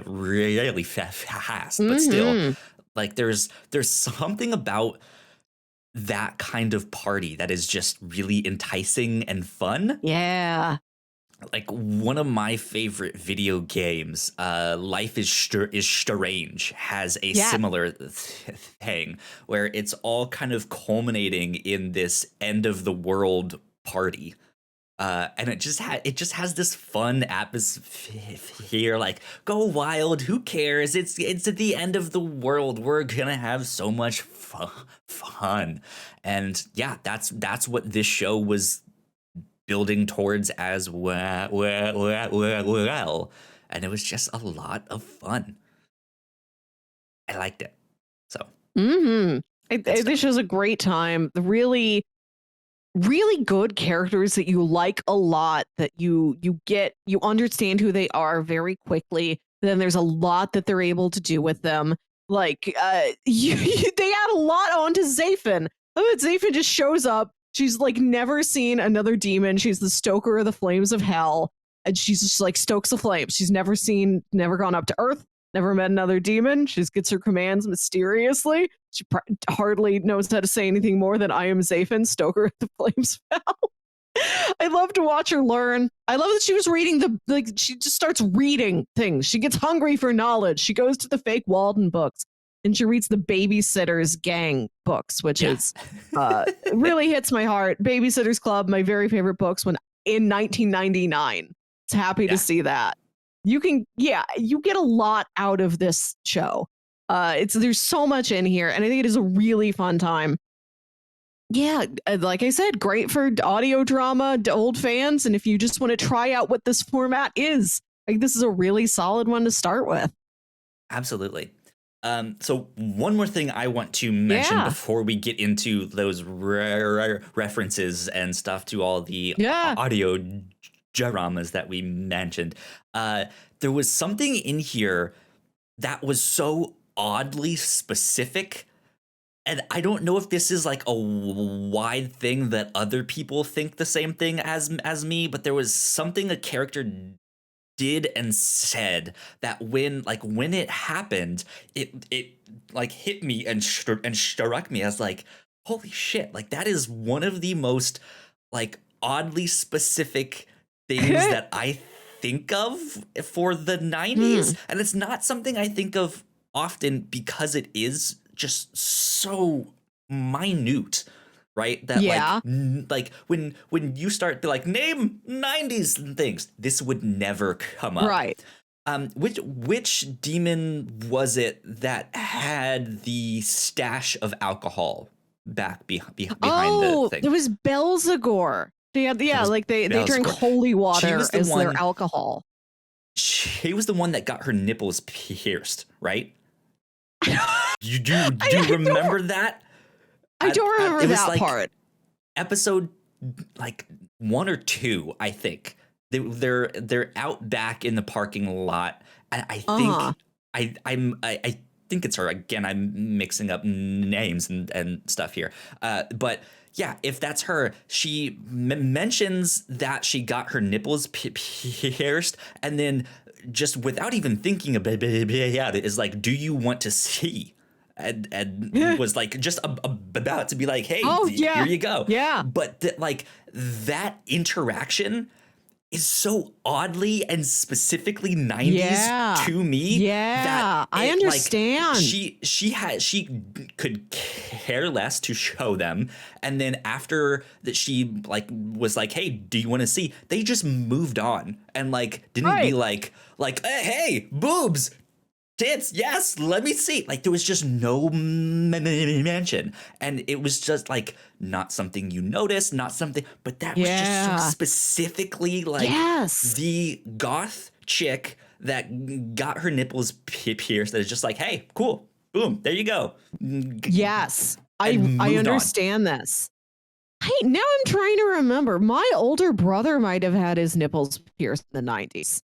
really fast, but still, like there's something about that kind of party that is just really enticing and fun. Yeah. Like one of my favorite video games, Life is Strange, has a similar thing where it's all kind of culminating in this end of the world party. And it just has this fun atmosphere, like go wild, who cares? It's at the end of the world. We're gonna have so much fun. And yeah, that's what this show was building towards as well. And it was just a lot of fun. I liked it. So This was a great time. The really good characters that you like a lot, that you understand who they are very quickly. Then there's a lot that they're able to do with them. Like they add a lot onto Zaphyn. Zaphyn just shows up. She's like never seen another demon. She's the stoker of the flames of hell, and she's just like stokes the flames. She's never gone up to Earth, never met another demon. She just gets her commands mysteriously. She hardly knows how to say anything more than "I am Zaphyn, stoker of the flames of hell." I love to watch her learn. I love that she was reading she just starts reading things. She gets hungry for knowledge. She goes to the fake Walden books and she reads the Babysitter's Gang books, which is really hits my heart. Babysitter's Club, my very favorite books in 1999. It's happy to see that. You get a lot out of this show. There's so much in here, and I think it is a really fun time. Yeah, like I said, great for audio drama to old fans, and if you just want to try out what this format is, like this is a really solid one to start with. Absolutely. So one more thing I want to mention before we get into those rare references and stuff to all the audio dramas that we mentioned. There was something in here that was so oddly specific. And I don't know if this is like a wide thing that other people think the same thing as me, but there was something a character did and said that when it happened, it like hit me and struck me as like, holy shit, like that is one of the most like oddly specific things that I think of for the 90s. And it's not something I think of often because it is just so minute, right? That like when you start to like name 90s things, this would never come up. Right. Which demon was it that had the stash of alcohol back behind the thing? It was Belzegor. They drink holy water as their alcohol. She was the one that got her nipples pierced, right? You do remember that? I don't remember that part. Episode like 1 or 2, I think. They're out back in the parking lot, and I think I think it's her. Again, I'm mixing up names and stuff here. But yeah, if that's her, she mentions that she got her nipples pierced, and then just without even thinking about it, is like, "Do you want to see?" And was like just about to be like, "Hey, here you go." Yeah. But that interaction is so oddly and specifically 90s to me. Yeah, that I understand. Like, she could care less to show them, and then after that, she like was like, "Hey, do you want to see?" They just moved on and like didn't be like hey, boobs, tits, yes, let me see. Like there was just no mention, and it was just like not something you noticed, not something, but that was just so specifically like the goth chick that got her nipples pierced. That is just like, hey, cool, boom, there you go. Yes, I understand this. Hey, now I'm trying to remember. My older brother might have had his nipples pierced in the 90s.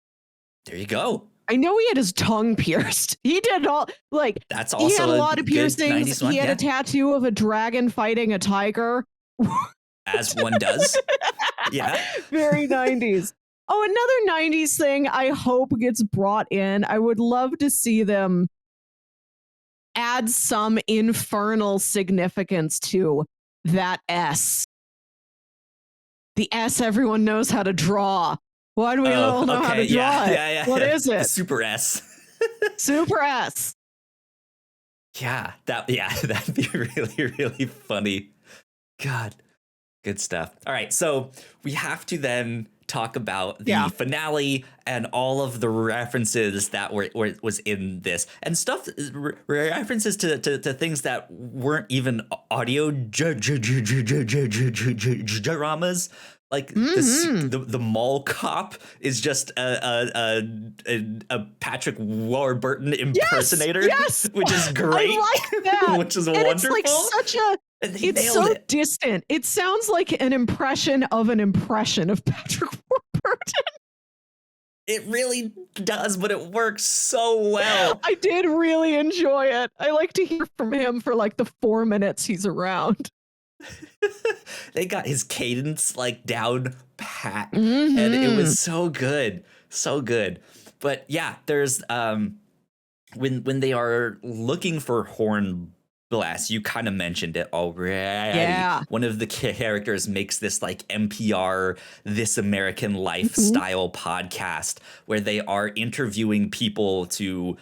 There you go. I know he had his tongue pierced. He did all that's also he had a lot of piercings. One, he had a tattoo of a dragon fighting a tiger. As one does. Yeah. Very 90s. Oh, another 90s thing I hope gets brought in. I would love to see them add some infernal significance to that S. The S everyone knows how to draw. Why do we all know how to draw it? Yeah. What is it? Super S. Super S. Yeah, that'd be really, really funny. God. Good stuff. All right, so we have to then talk about the finale and all of the references that was in this, and stuff references to things that weren't even audio dramas. Like the mall cop is just a Patrick Warburton impersonator, which is great. I like that. Which is and wonderful. It's like such a. It's so distant. It sounds like an impression of Patrick Warburton. It really does, but it works so well. I did really enjoy it. I like to hear from him for like the 4 minutes he's around. They got his cadence like down pat, and it was so good, so good. But yeah, there's when they are looking for horn blasts, you kind of mentioned it already. Yeah. One of the characters makes this like NPR This American Lifestyle podcast where they are interviewing people to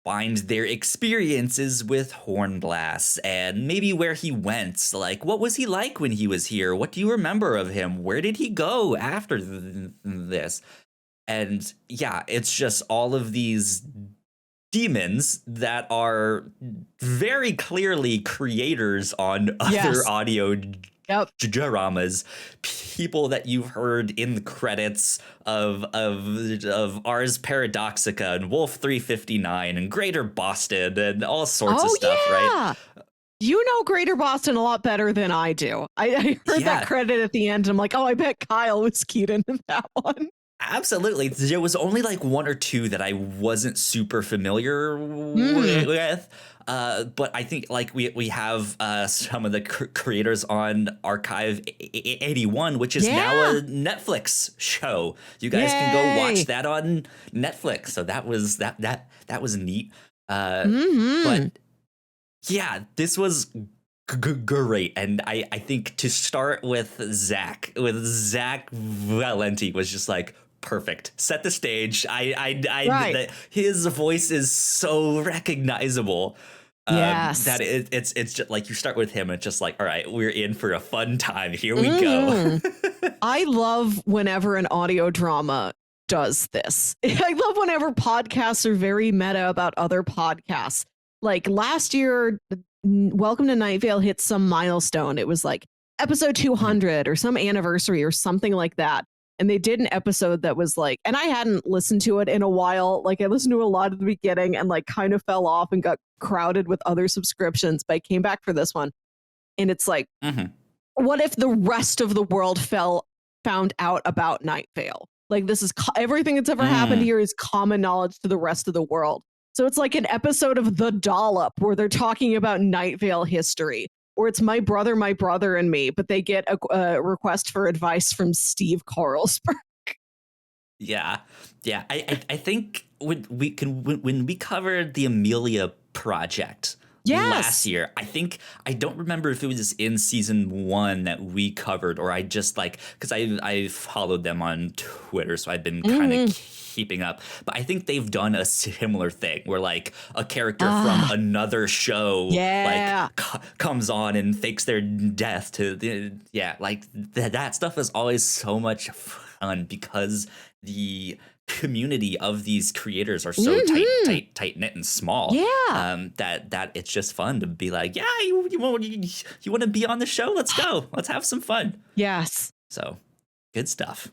find their experiences with horn blasts and maybe where he went. Like, what was he like when he was here? What do you remember of him? Where did he go after this? And yeah, it's just all of these demons that are very clearly creators on other audio dramas, people that you've heard in the credits of Ars Paradoxica and Wolf 359 and Greater Boston and all sorts of stuff, right? You know Greater Boston a lot better than I do. I heard that credit at the end and I'm like, oh, I bet Kyle was keyed into that one. Absolutely. There was only like one or two that I wasn't super familiar with. But I think like we have some of the creators on Archive 81, which is now a Netflix show. You guys can go watch that on Netflix. So that was that was neat. But yeah, this was great. And I think to start with Zach Valenti was just like perfect. Set the stage. His voice is so recognizable. That it's just like you start with him and it's just like, all right, we're in for a fun time. Here we go. I love whenever an audio drama does this. I love whenever podcasts are very meta about other podcasts. Like last year, Welcome to Night Vale hit some milestone. It was like episode 200 or some anniversary or something like that. And they did an episode that was like, and I hadn't listened to it in a while. Like I listened to a lot at the beginning and like kind of fell off and got crowded with other subscriptions. But I came back for this one. And it's like, what if the rest of the world found out about Night Vale? Like this is everything that's ever happened here is common knowledge to the rest of the world. So it's like an episode of The Dollop where they're talking about Night Vale history. Or it's my brother, and me, but they get a request for advice from Steve Carlsberg. Yeah. I think when we covered the Amalia Project last year, I don't remember if it was in season 1 that we covered, or I just like because I followed them on Twitter, so I've been kind of keeping up. But I think they've done a similar thing where like a character from another show like comes on and fakes their death to that stuff is always so much fun because the community of these creators are so tight knit and small that it's just fun to be like, you want to be on the show, let's go, let's have some fun. So good stuff.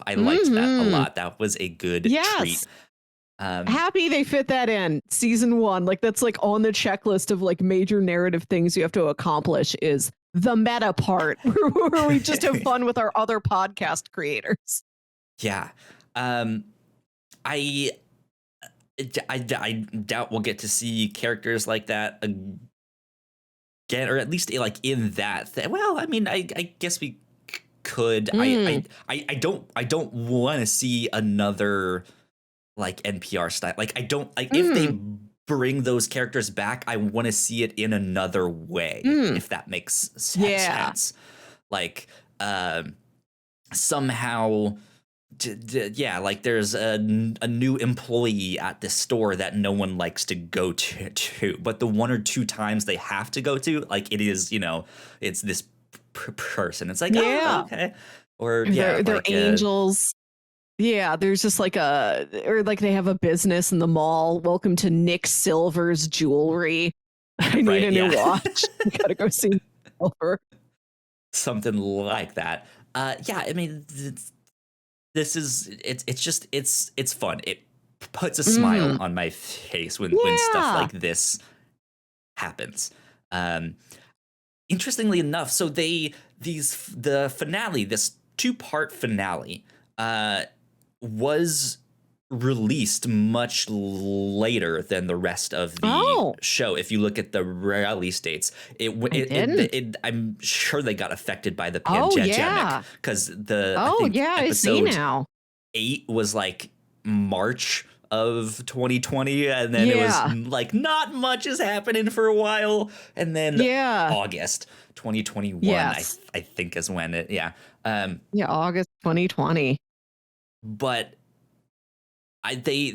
I liked that a lot. That was a good treat. Happy they fit that in season 1. Like that's like on the checklist of like major narrative things you have to accomplish is the meta part where we just have fun with our other podcast creators. I doubt we'll get to see characters like that again, or at least like in that. Well, I mean, I guess we could. I don't want to see another like NPR style. Like I don't like if they bring those characters back, I want to see it in another way. If that makes sense. Like somehow. Like there's a new employee at this store that no one likes to go to, but the one or two times they have to go to, like it is, it's this person. It's like, oh, Yeah. okay. Or yeah, They're like angels. Yeah, there's just like or like they have a business in the mall. Welcome to Nick Silver's jewelry. I need right, a new yeah. watch. I gotta go see Silver. Something like that. Yeah, I mean, this is it's just it's fun. It puts a smile Mm. on my face when stuff Yeah. like this happens. Um, interestingly enough, so the finale, this 2-part finale, was released much later than the rest of the Oh, show. If you look at the release dates, I didn't. I'm sure they got affected by the Oh pandemic yeah. because I Oh think yeah, I see episode now. 8 was like March of 2020, and then it was Yeah. like not much is happening for a while, and then Yeah. August 2021, Yes. I think is when it, yeah. Um, Yeah, August 2020. but they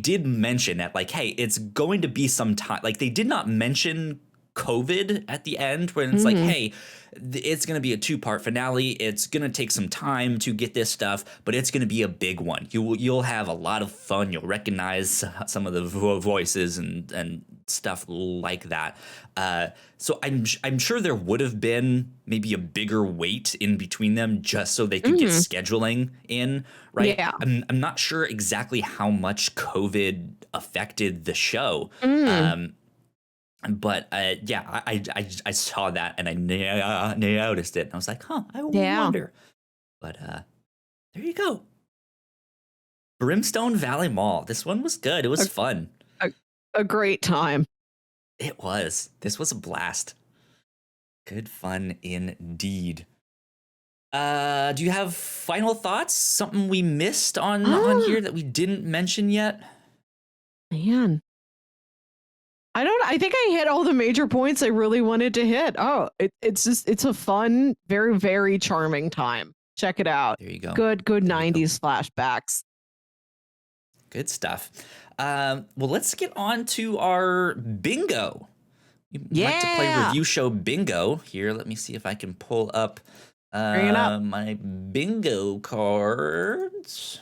did mention that, like, hey, it's going to be some time. Like, they did not mention COVID at the end when it's like, Mhm. hey, it's going to be a 2-part finale. It's going to take some time to get this stuff, but it's going to be a big one. You'll have a lot of fun. You'll recognize some of the voices and stuff like that. So I'm sure there would have been maybe a bigger wait in between them just so they could get Mhm. scheduling in, right? Yeah. I'm not sure exactly how much COVID affected the show. Mm. But yeah, I saw that and I noticed it, and I was like, huh, I Yeah. wonder. But there you go. Brimstone Valley Mall. This one was good. It was A, fun. a, a great time. It was. This was a blast. Good fun indeed. Do you have final thoughts? Something we missed on Ah, here that we didn't mention yet? man. I think I hit all the major points I really wanted to hit. Oh, it's a fun, very, very charming time. Check it out. There you go. Good There you go. 90s flashbacks. Good stuff. Well, let's get on to our bingo. You like to play Yeah. review show bingo. Here, let me see if I can pull up Bring it up. my bingo cards.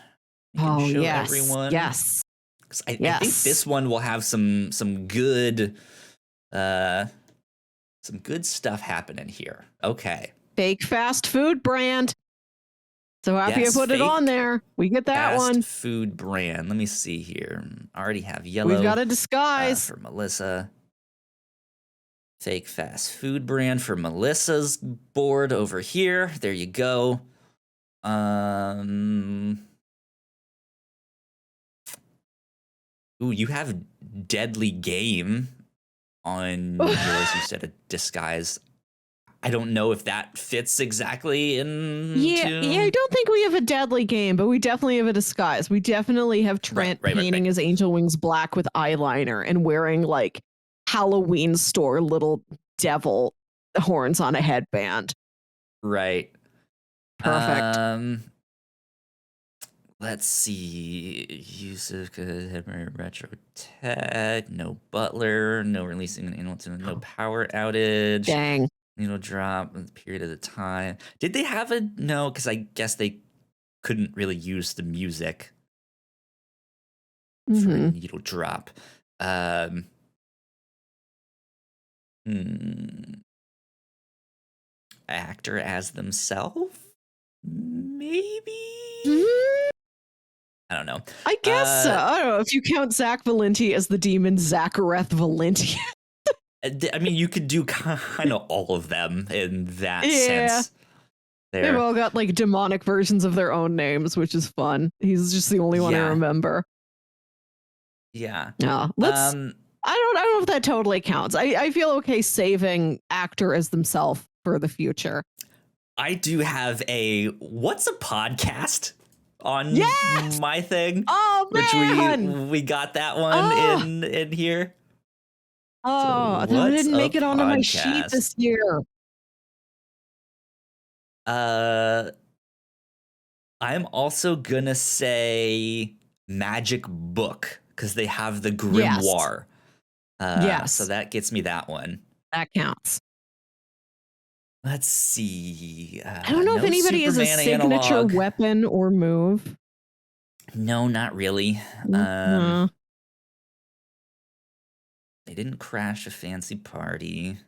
I can Oh, show yes. everyone. Yes. 'Cause I think Yes. this one will have some good stuff happening here. Okay. Fake fast food brand. So happy Yes, I put it on fake there. We get that fast one. food brand. Let me see here. I already have We've yellow got a disguise. for Melissa. Fake fast food brand for Melissa's board over here. There you go. Ooh, you have deadly game on yours. You said a disguise. I don't know if that fits exactly Yeah, I into. don't think we have a deadly game, but we definitely have a disguise. We definitely have Trent painting his angel wings black with eyeliner and wearing like Halloween store little devil horns on a headband. Right. Perfect. Let's see. Use of retro tech. No butler. No releasing an animal to no power outage. Dang. Needle drop period of the time. Did they have a no? Because I guess they couldn't really use the music for a needle drop. Actor as themselves, maybe. I don't know. I guess so. I don't know if you count Zach Valenti as the demon Zachareth Valenti. I mean, you could do kind of all of them in that sense. They've all got like demonic versions of their own names, which is fun. He's just the only one I remember. Yeah. Let's. I don't know if that totally counts. I feel okay saving actor as themselves for the future. I do have what's a podcast on my thing. Oh man, which we got that one in here. Oh, so I didn't make it onto my sheet this year. I'm also gonna say magic book because they have the grimoire. Yes. So that gets me that one. That counts. Let's see. I don't know if No anybody has a Superman signature analog. weapon or move. No, not really. Mm-hmm. They didn't crash a fancy party.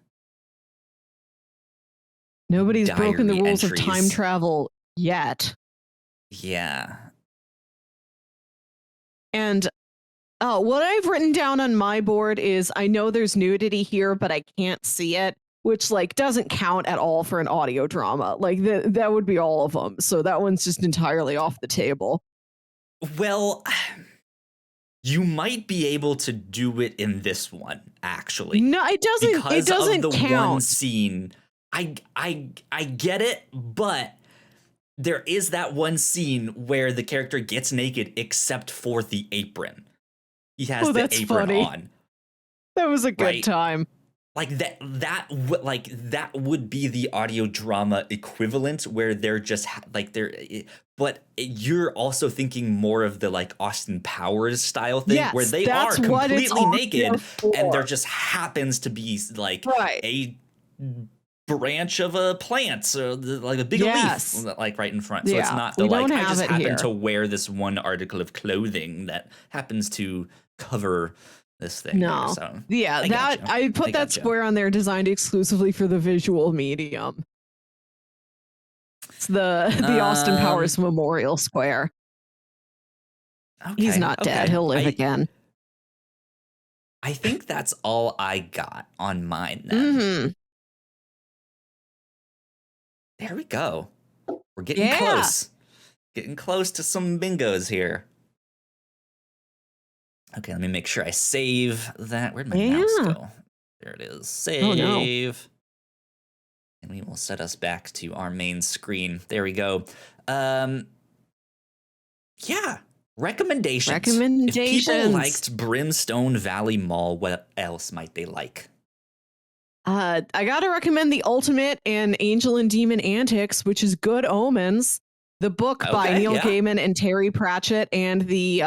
Nobody's broken the Diary rules of time entries. travel yet. Yeah. And what I've written down on my board is I know there's nudity here, but I can't see it, which like doesn't count at all for an audio drama. Like that would be all of them. So that one's just entirely off the table. Well, you might be able to do it in this one, actually. No, it doesn't. Because It doesn't of the count. one scene. I get it, but there is that one scene where the character gets naked except for the apron. He has the that's apron funny. on. That was a good Right? time. Like that would be the audio drama equivalent where they're just but you're also thinking more of the like Austin Powers style thing Yes, where they are that's what it's completely on naked there for. and there just happens to be like Right. a branch of a plant, so like a big Yes. leaf like right in front. So it's Yeah, not the we like don't I have just it happen here. to wear this one article of clothing that happens to cover this thing. No. Here, so Yeah, I put that square on there designed exclusively for the visual medium. It's the Austin Powers Memorial Square. Okay, He's not dead. He'll live again. I think that's all I got on mine then. Mm-hmm. There we go. We're getting close. Getting close to some bingos here. Okay, let me make sure I save that. Where'd my mouse go? There it is. Save. Oh, no. And we will set us back to our main screen. There we go. Yeah. Recommendations. If people liked Brimstone Valley Mall, what else might they like? I gotta recommend The Ultimate and Angel and Demon Antics, which is Good Omens. The book by Neil Gaiman and Terry Pratchett, and the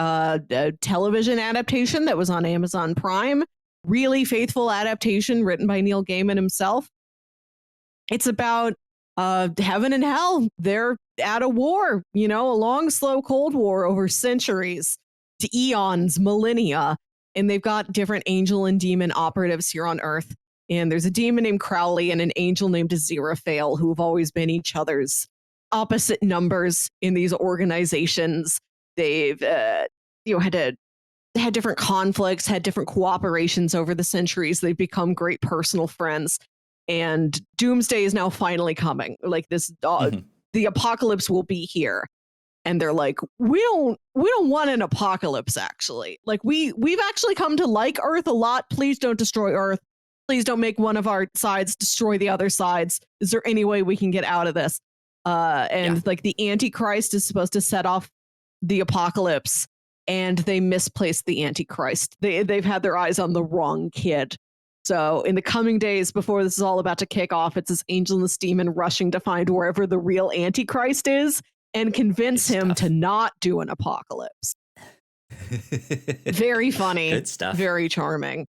television adaptation that was on Amazon Prime. Really faithful adaptation written by Neil Gaiman himself. It's about heaven and hell. They're at a war, a long, slow Cold War over centuries to eons, millennia. And they've got different angel and demon operatives here on Earth. And there's a demon named Crowley and an angel named Aziraphale who have always been each other's opposite numbers in these organizations. They've had different conflicts, had different cooperations over the centuries. They've become great personal friends. And Doomsday is now finally coming. Like this, the apocalypse will be here. And they're like, we don't want an apocalypse. Actually, like we've actually come to like Earth a lot. Please don't destroy Earth. Please don't make one of our sides destroy the other sides. Is there any way we can get out of this? Like the Antichrist is supposed to set off the apocalypse, and they misplaced the Antichrist. They've had their eyes on the wrong kid. So in the coming days, before this is all about to kick off, it's this angel and this demon rushing to find wherever the real Antichrist is and convince him to not do an apocalypse. Very funny. Good stuff. Very charming.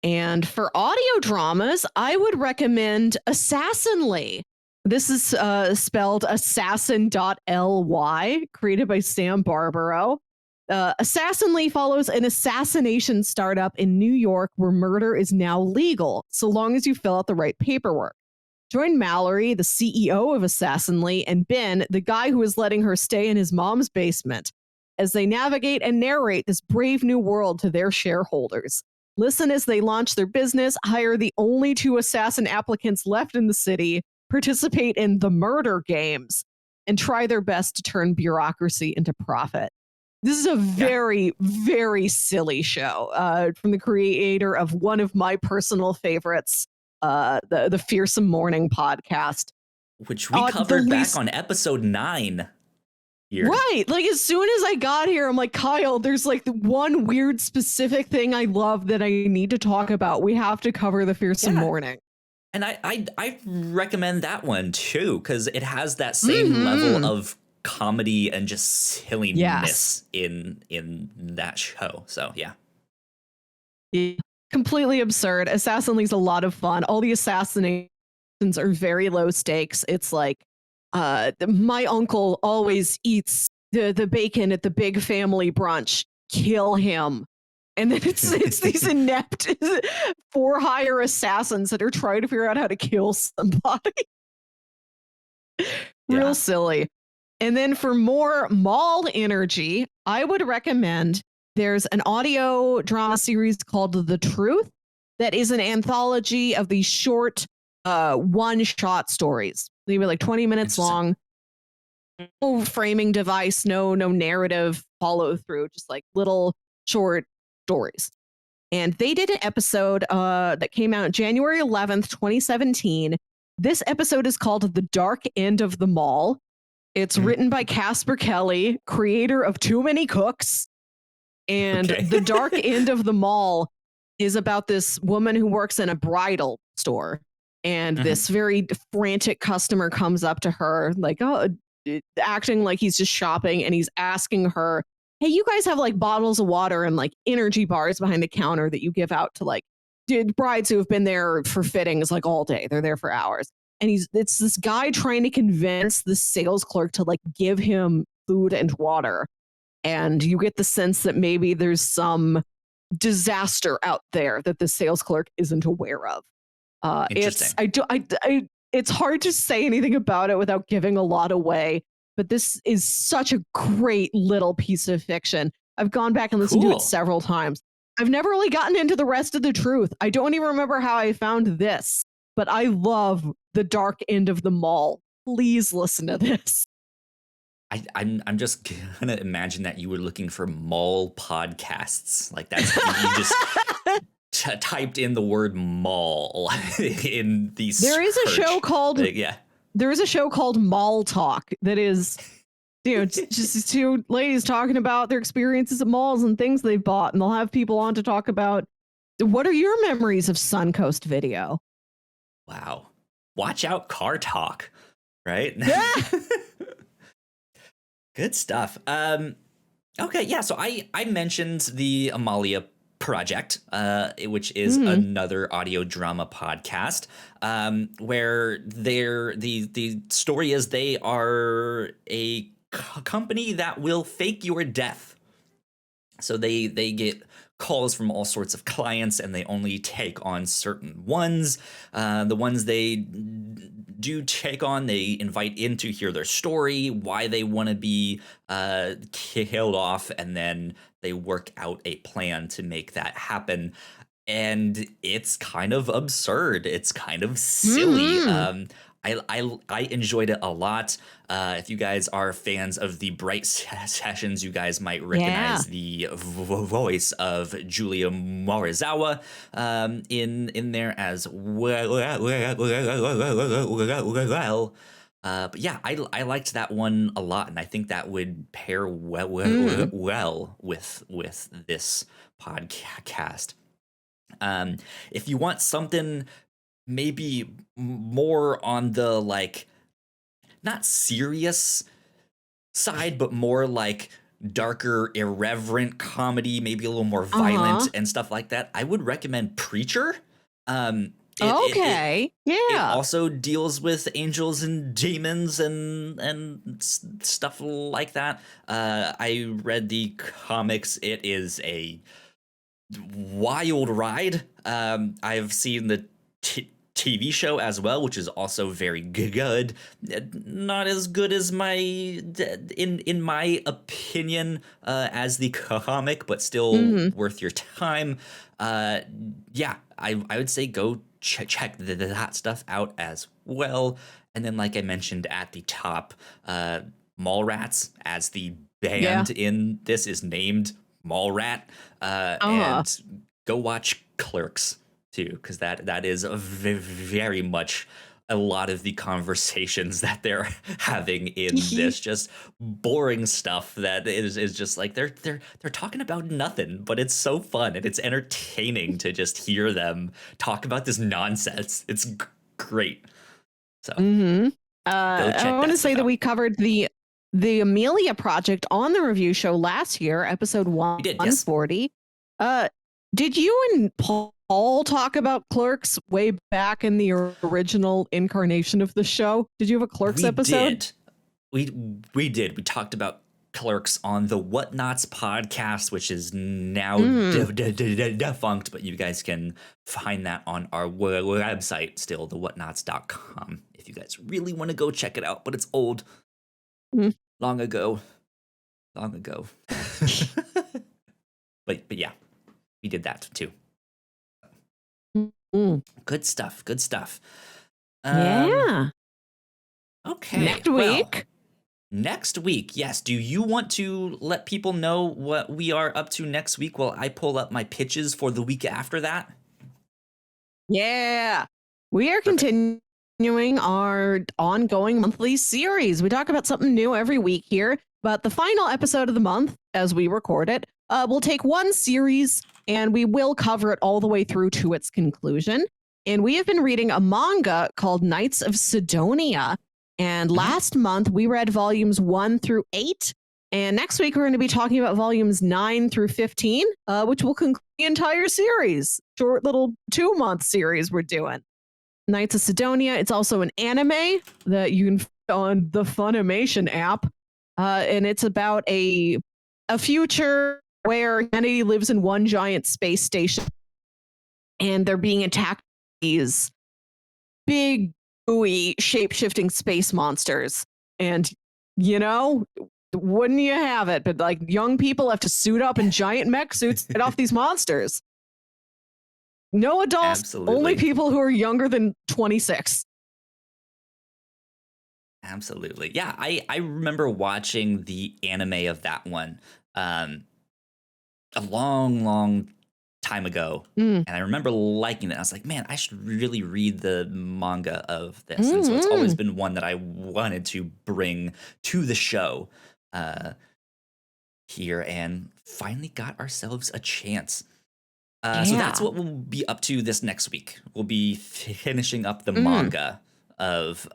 And for audio dramas, I would recommend Assassinly. This is spelled assassin.ly, created by Sam Barbaro. Assassinly follows an assassination startup in New York where murder is now legal, so long as you fill out the right paperwork. Join Mallory, the CEO of Assassinly, and Ben, the guy who is letting her stay in his mom's basement, as they navigate and narrate this brave new world to their shareholders. Listen as they launch their business, hire the only 2 assassin applicants left in the city, participate in the murder games, and try their best to turn bureaucracy into profit. This is a very, very silly show from the creator of one of my personal favorites, the Fearsome Morning podcast. Which we covered back on episode 9. Here. Right. Like as soon as I got here, I'm like, Kyle, there's like the one weird specific thing I love that I need to talk about. We have to cover the Fearsome Morning. And I recommend that one too, because it has that same level of comedy and just silliness in that show. So yeah. Completely absurd. Assassinly's a lot of fun. All the assassinating are very low stakes. It's like, my uncle always eats the bacon at the big family brunch. Kill him. And then it's these inept for hire assassins that are trying to figure out how to kill somebody. Real silly. And then for more mall energy, I would recommend there's an audio drama series called The Truth that is an anthology of these short one-shot stories. They were like 20 minutes long. No framing device, no narrative follow through, just like little short stories. And they did an episode that came out January 11th, 2017. This episode is called The Dark End of the Mall. It's written by Casper Kelly, creator of Too Many Cooks. And The Dark End of the Mall is about this woman who works in a bridal store. And this very frantic customer comes up to her, like, acting like he's just shopping. And he's asking her, hey, you guys have like bottles of water and like energy bars behind the counter that you give out to like brides who have been there for fittings like all day. They're there for hours. And it's this guy trying to convince the sales clerk to like give him food and water. And you get the sense that maybe there's some disaster out there that the sales clerk isn't aware of. It's hard to say anything about it without giving a lot away, but this is such a great little piece of fiction. I've gone back and listened to it several times. I've never really gotten into the rest of The Truth. I don't even remember how I found this, but I love The Dark End of the Mall. Please listen to this. I'm just gonna imagine that you were looking for mall podcasts. Like that's you just typed in the word mall in these. There is a show called There is a show called Mall Talk that is, just two ladies talking about their experiences at malls and things they've bought, and they'll have people on to talk about what are your memories of Suncoast Video. Wow, watch out, car talk, right? Yeah. Good stuff. Okay, yeah. So I mentioned the Amalia Project, which is another audio drama podcast, where the story is they are a company that will fake your death. So they get calls from all sorts of clients, and they only take on certain ones. The ones they do take on, they invite in to hear their story, why they want to be killed off, and then they work out a plan to make that happen. And it's kind of absurd. It's kind of silly. I enjoyed it a lot. If you guys are fans of the Bright Sessions, you guys might recognize the voice of Julia Morizawa in there as well. But yeah, I liked that one a lot, and I think that would pair well with this podcast. If you want something maybe more on the like not serious side, but more like darker, irreverent comedy, maybe a little more violent and stuff like that, I would recommend Preacher. It also deals with angels and demons and stuff like that. I read the comics. It is a wild ride. I've seen the TV show as well, which is also very good. Not as good as in my opinion, as the comic, but still worth your time. Yeah, I would say go check that stuff out as well. And then, like I mentioned at the top, Mallrats, as the band in this is named Mallrat, and go watch Clerks too, because that is very much a lot of the conversations that they're having in this, just boring stuff that is just like they're talking about nothing, but it's so fun and it's entertaining to just hear them talk about this nonsense. It's great. So I want to say that we covered the Amalia Project on the review show last year, episode 140. Did you and Paul all talk about Clerks way back in the original incarnation of the show? Did you have a Clerks episode? We did. We talked about Clerks on the Whatnauts podcast, which is now defunct, but you guys can find that on our website still, thewhatnauts.com, if you guys really want to go check it out. But it's old. Long ago. but yeah, we did that too. Good stuff. Yeah. Okay. Next week, yes. Do you want to let people know what we are up to next week while I pull up my pitches for the week after that? Yeah. We are continuing our ongoing monthly series. We talk about something new every week here, but the final episode of the month, as we record it, will take one series and we will cover it all the way through to its conclusion. And we have been reading a manga called Knights of Cedonia. And last month we read volumes 1 through 8. And next week we're going to be talking about volumes 9 through 15, which will conclude the entire series. Short little 2-month series we're doing. Knights of Cedonia. It's also an anime that you can find on the Funimation app. And it's about a future where humanity lives in one giant space station and they're being attacked by these big, gooey, shape-shifting space monsters. And, wouldn't you have it? But like young people have to suit up in giant mech suits to get off these monsters. No adults, Absolutely. Only people who are younger than 26. Absolutely. Yeah, I remember watching the anime of that one a long time ago. And I remember liking it. I was like, man, I should really read the manga of this. And so it's always been one that I wanted to bring to the show here, and finally got ourselves a chance. So that's what we'll be up to this next week. We'll be finishing up the manga of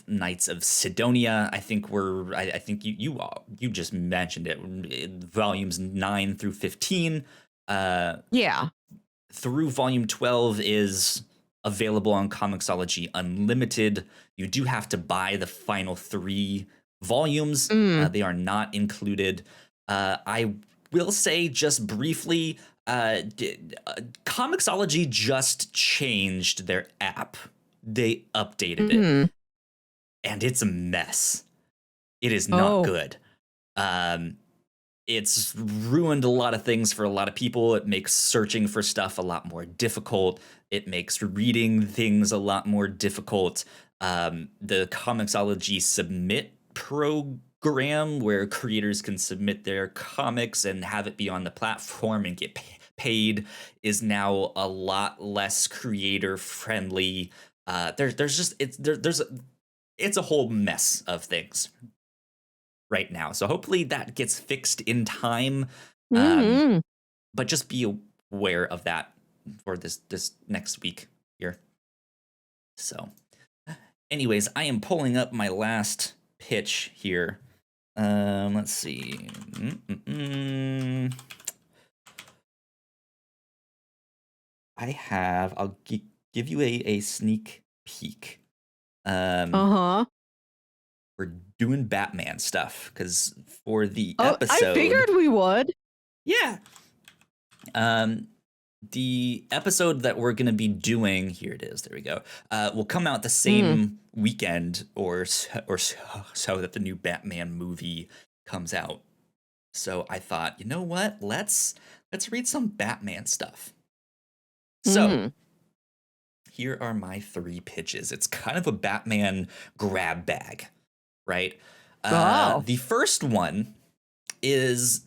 Knights of Cedonia. I think I think you just mentioned it. Volumes 9 through 15. Through volume 12 is available on Comixology Unlimited. You do have to buy the final 3 volumes. They are not included. I will say just briefly, Comixology just changed their app. They updated it, and it's a mess. It is not good. It's ruined a lot of things for a lot of people. It makes searching for stuff a lot more difficult. It makes reading things a lot more difficult. The Comixology Submit program, where creators can submit their comics and have it be on the platform and get paid, is now a lot less creator friendly. It's a whole mess of things right now. So hopefully that gets fixed in time. But just be aware of that for this next week here. So anyways, I am pulling up my last pitch here. Let's see. I'll give you a sneak peek. We're doing Batman stuff because for the episode, I figured we would. Yeah. The episode that we're going to be doing, here it is, there we go, will come out the same weekend or so that the new Batman movie comes out. So I thought, you know what? Let's read some Batman stuff. So here are my 3 pitches. It's kind of a Batman grab bag, right? The first one is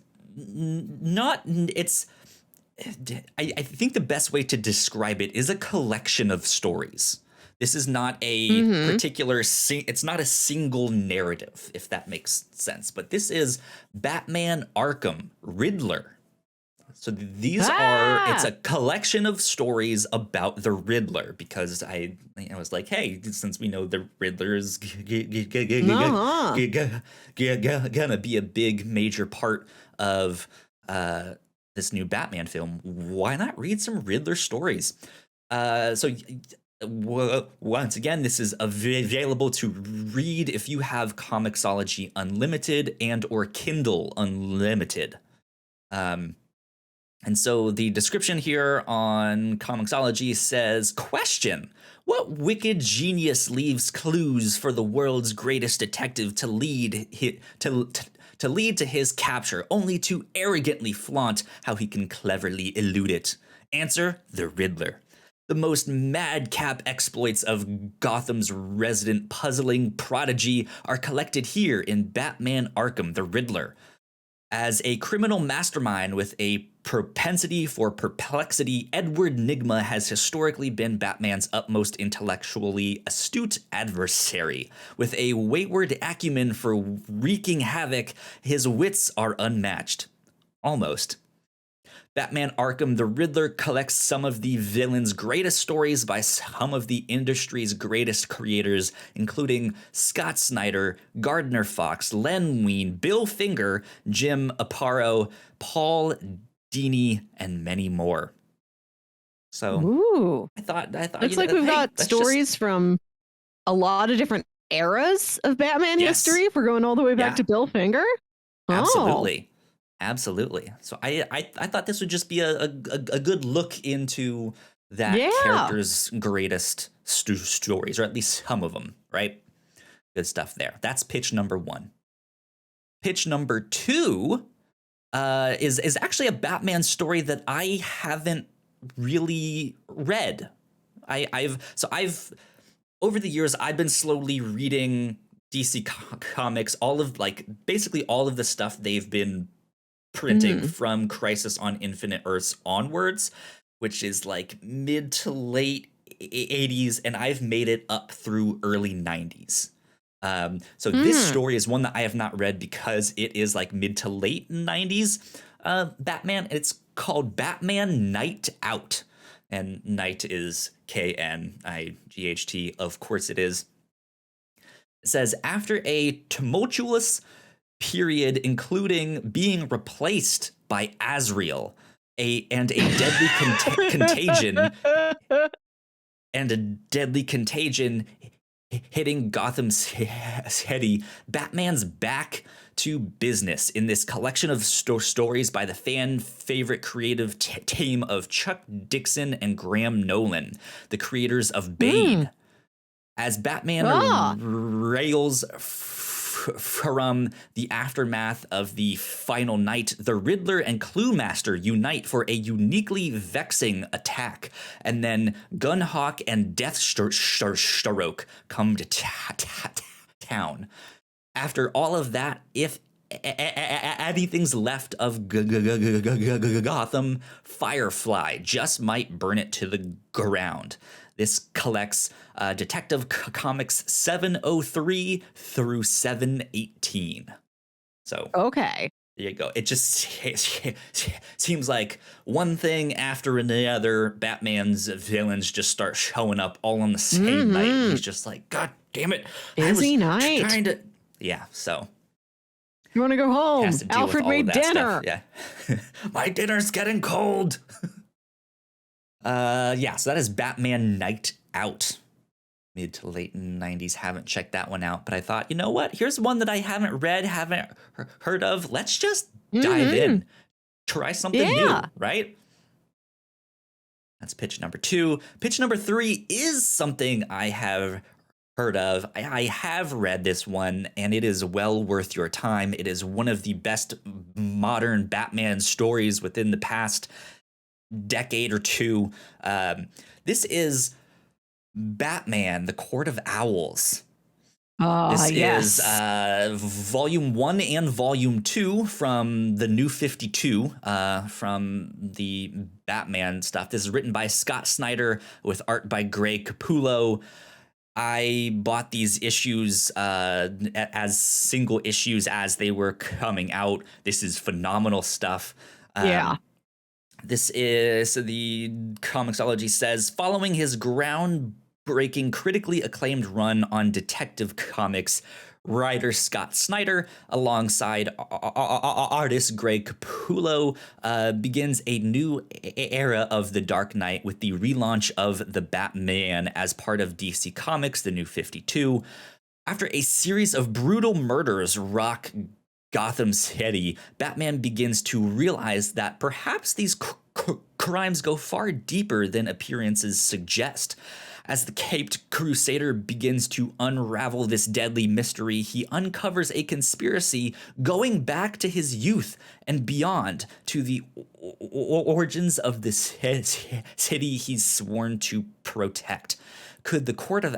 I think the best way to describe it is a collection of stories. This is not a particular, it's not a single narrative, if that makes sense. But this is Batman Arkham Riddler. So these it's a collection of stories about the Riddler, because I was like, hey, since we know the Riddler is gonna be a big major part of this new Batman film, why not read some Riddler stories? Once again, this is available to read if you have Comixology Unlimited and or Kindle Unlimited. And so the description here on Comixology says, question, what wicked genius leaves clues for the world's greatest detective to lead to his capture, only to arrogantly flaunt how he can cleverly elude it? Answer, the Riddler. The most madcap exploits of Gotham's resident puzzling prodigy are collected here in Batman Arkham, the Riddler. As a criminal mastermind with a propensity for perplexity, Edward Nygma has historically been Batman's utmost intellectually astute adversary. With a wayward acumen for wreaking havoc, his wits are unmatched. Almost. Batman Arkham, the Riddler collects some of the villain's greatest stories by some of the industry's greatest creators, including Scott Snyder, Gardner Fox, Len Wein, Bill Finger, Jim Aparo, Paul Dini, and many more. So Ooh. I thought looks like we've got stories from a lot of different eras of Batman history. If we're going all the way back to Bill Finger. Absolutely. Absolutely. So I thought this would just be a good look into that character's greatest stories, or at least some of them, right? Good stuff there. That's pitch number 1. Pitch number 2 is actually a Batman story that I haven't really read. I've over the years I've been slowly reading DC Comics, basically all of the stuff they've been printing from Crisis on Infinite Earths onwards, which is like mid to late 80s, and I've made it up through early 90s. So this story is one that I have not read because it is like mid to late 90s Batman. It's called Batman Night Out, and night is Knight, of course it is. It says, after a tumultuous period, including being replaced by Azrael, and a deadly contagion hitting Gotham City, Batman's back to business in this collection of stories by the fan favorite creative team of Chuck Dixon and Graham Nolan, the creators of Bane. As Batman rails from the aftermath of the final night, the Riddler and Cluemaster unite for a uniquely vexing attack, and then Gunhawk and Deathstroke come to town. After all of that, if anything's left of Gotham, Firefly just might burn it to the ground. This collects Detective Comics 703 through 718. So okay, there you go. It just seems like one thing after another, Batman's villains just start showing up all on the same night. He's just like, God damn it. Busy night. Trying to, so. You want to go home? Alfred made dinner. Yeah. My dinner's getting cold. So that is Batman Night Out. Mid to late 90s. Haven't checked that one out, but I thought, you know what? Here's one that I haven't read, haven't heard of. Let's just dive in. Try something new, right? That's pitch number 2. Pitch number 3 is something I have heard of. I have read this one, and it is well worth your time. It is one of the best modern Batman stories within the past decade or two. This is Batman, the Court of Owls. This is volume 1 and volume 2 from the New 52, from the Batman stuff. This is written by Scott Snyder with art by Greg Capullo. I bought these issues as single issues as they were coming out. This is phenomenal stuff. This is, the Comixology says, following his groundbreaking, critically acclaimed run on Detective Comics, writer Scott Snyder, alongside artist Greg Capullo, begins a new era of the Dark Knight with the relaunch of the Batman as part of DC Comics, the New 52. After a series of brutal murders rock Gotham City, Batman begins to realize that perhaps these crimes go far deeper than appearances suggest. As the Caped Crusader begins to unravel this deadly mystery, he uncovers a conspiracy going back to his youth and beyond, to the origins of the city he's sworn to protect. Could the Court of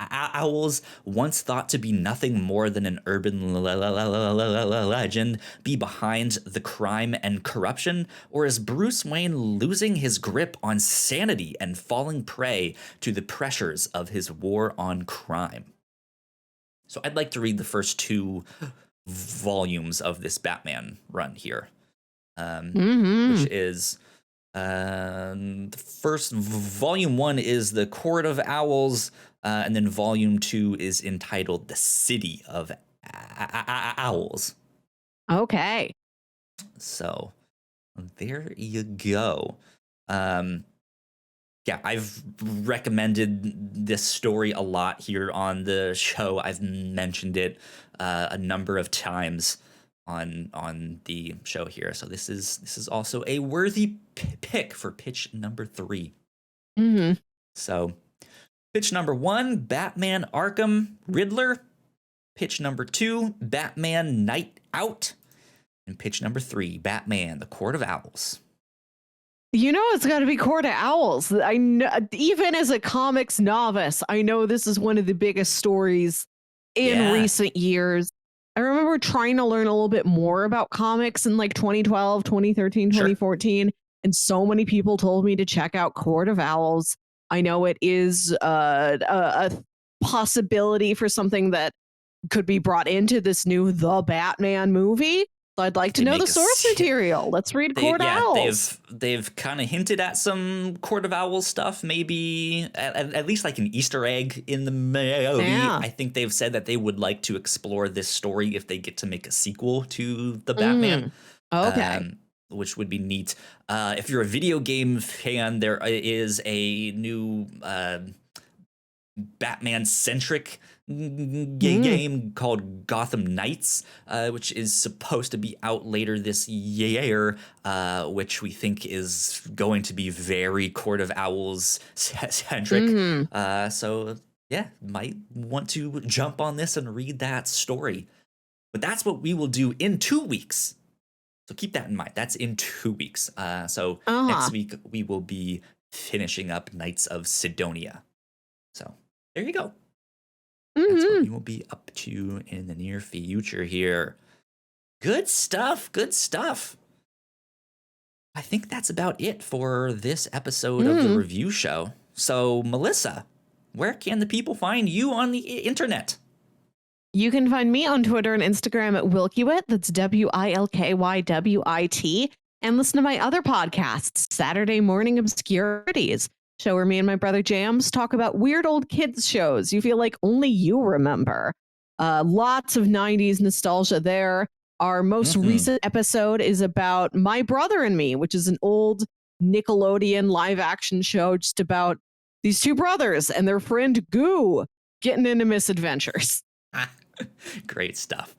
Owls, once thought to be nothing more than an urban legend, be behind the crime and corruption? Or is Bruce Wayne losing his grip on sanity and falling prey to the pressures of his war on crime? So I'd like to read the first 2 volumes of this Batman run here, which is... the first volume 1 is the Court of Owls, and then volume 2 is entitled The City of Owls. Okay. So there you go. Yeah, I've recommended this story a lot here on the show. I've mentioned it a number of times on the show here. So this is also a worthy pick for pitch number 3. Mm-hmm. So pitch number 1, Batman Arkham Riddler. Pitch number 2, Batman Night Out. And pitch number 3, Batman The Court of Owls. You know, it's got to be Court of Owls. I know, even as a comics novice, I know this is one of the biggest stories in recent years. I remember trying to learn a little bit more about comics in like 2012, 2013, 2014. And so many people told me to check out Court of Owls. I know it is a possibility for something that could be brought into this new The Batman movie. So I'd like to know the source material. Let's read Court of Owls. They've kind of hinted at some Court of Owls stuff, maybe at least like an Easter egg in the movie. Yeah. I think they've said that they would like to explore this story if they get to make a sequel to the Batman. Okay. Which would be neat. If you're a video game fan, there is a new Batman-centric game called Gotham Knights, which is supposed to be out later this year, which we think is going to be very Court of Owls centric. So yeah, might want to jump on this and read that story. But that's what we will do in 2 weeks. So keep that in mind. That's in 2 weeks. So next week we will be finishing up Knights of Cedonia. So there you go. That's what we will be up to in the near future here. Good stuff. Good stuff. I think that's about it for this episode of the review show. So, Melissa, where can the people find you on the internet? You can find me on Twitter and Instagram at Wilkywit. That's WILKYWIT. And listen to my other podcasts, Saturday Morning Obscurities, show where me and my brother Jams talk about weird old kids shows you feel like only you remember. Lots of 90s nostalgia there. Our most recent episode is about My Brother and Me, which is an old Nickelodeon live action show just about these 2 brothers and their friend Goo getting into misadventures. Great stuff.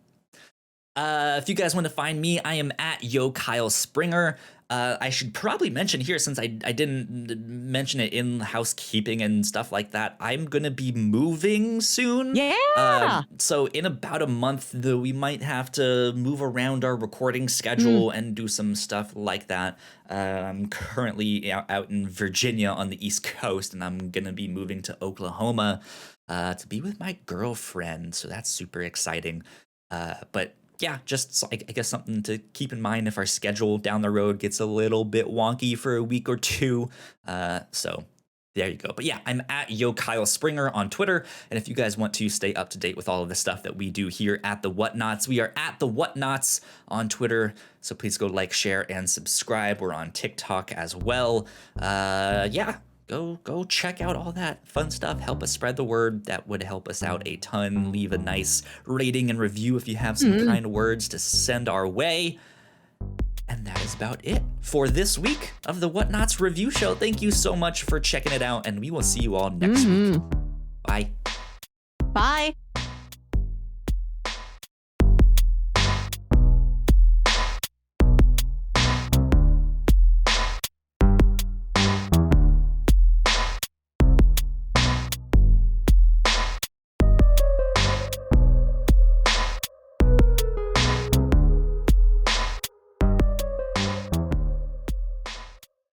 If you guys want to find me, I am at Yo Kyle Springer. I should probably mention here, since I didn't mention it in housekeeping and stuff like that, I'm going to be moving soon. Yeah. So in about a month, we might have to move around our recording schedule and do some stuff like that. I'm currently out in Virginia on the East Coast, and I'm going to be moving to Oklahoma to be with my girlfriend. So that's super exciting. But yeah, just I guess something to keep in mind if our schedule down the road gets a little bit wonky for a week or 2. So there you go. But yeah, I'm at Yo Kyle Springer on Twitter. And if you guys want to stay up to date with all of the stuff that we do here at the Whatnauts, we are at the Whatnauts on Twitter. So please go like, share, and subscribe. We're on TikTok as well. Yeah. go check out all that fun stuff. Help us spread the word. That would help us out a ton. Leave a nice rating and review if you have some kind words to send our way. And that is about it for this week of the Whatnauts review show. Thank you so much for checking it out, and we will see you all next week. Bye. Bye.